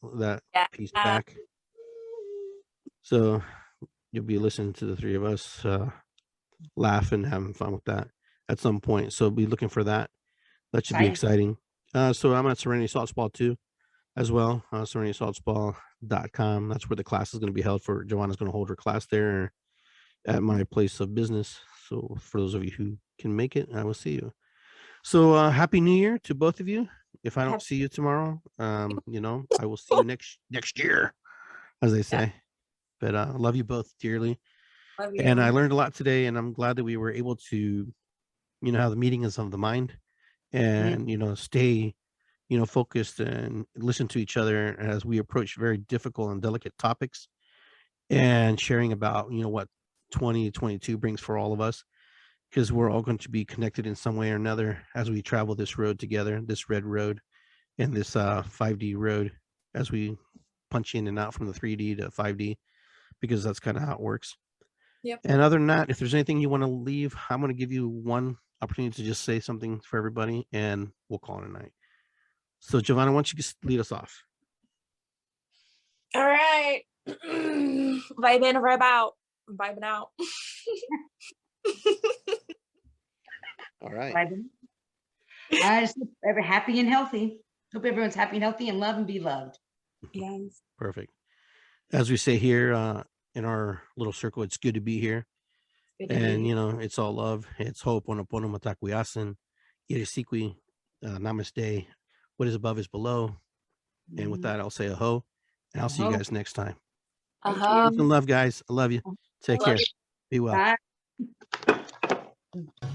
piece back. So you'll be listening to the three of us laughing, having fun with that at some point. So be looking for that. That should be exciting. So I'm at Serenity Salts Ball too, as well. SerenitySaltsBall.com. That's where the class is going to be held. For Joanna's going to hold her class there at my place of business. So for those of you who can make it, I will see you. So happy New Year to both of you. If I don't see you tomorrow, I will see you next year, as they say. But I love you both dearly. Love you. And I learned a lot today, and I'm glad that we were able to, have the meeting is of the mind, and stay, focused and listen to each other as we approach very difficult and delicate topics, and sharing about what 2022 brings for all of us, because we're all going to be connected in some way or another as we travel this road together, this red road and this 5D road, as we punch in and out from the 3D to 5D, because that's kind of how it works. Yep. And other than that, if there's anything you want to leave, I'm going to give you one opportunity to just say something for everybody, and we'll call it a night. So Giovanna, why don't you just lead us off? All right. Vibe in, vibe out. Vibing out. All right. I just hope everyone happy and healthy. Hope everyone's happy and healthy and love and be loved. Yes. Perfect. As we say here in our little circle, it's good to be here. Good to And, be you know, it's all love. It's hope. Pono matakuyasin. Irisikwi. Namaste. What is above is below. And with Mhm. that, I'll say aho. And I'll see you Aho. guys next time. Thank Uh-huh. Peace and love, guys. I love you. Take Love care. Be well. Bye.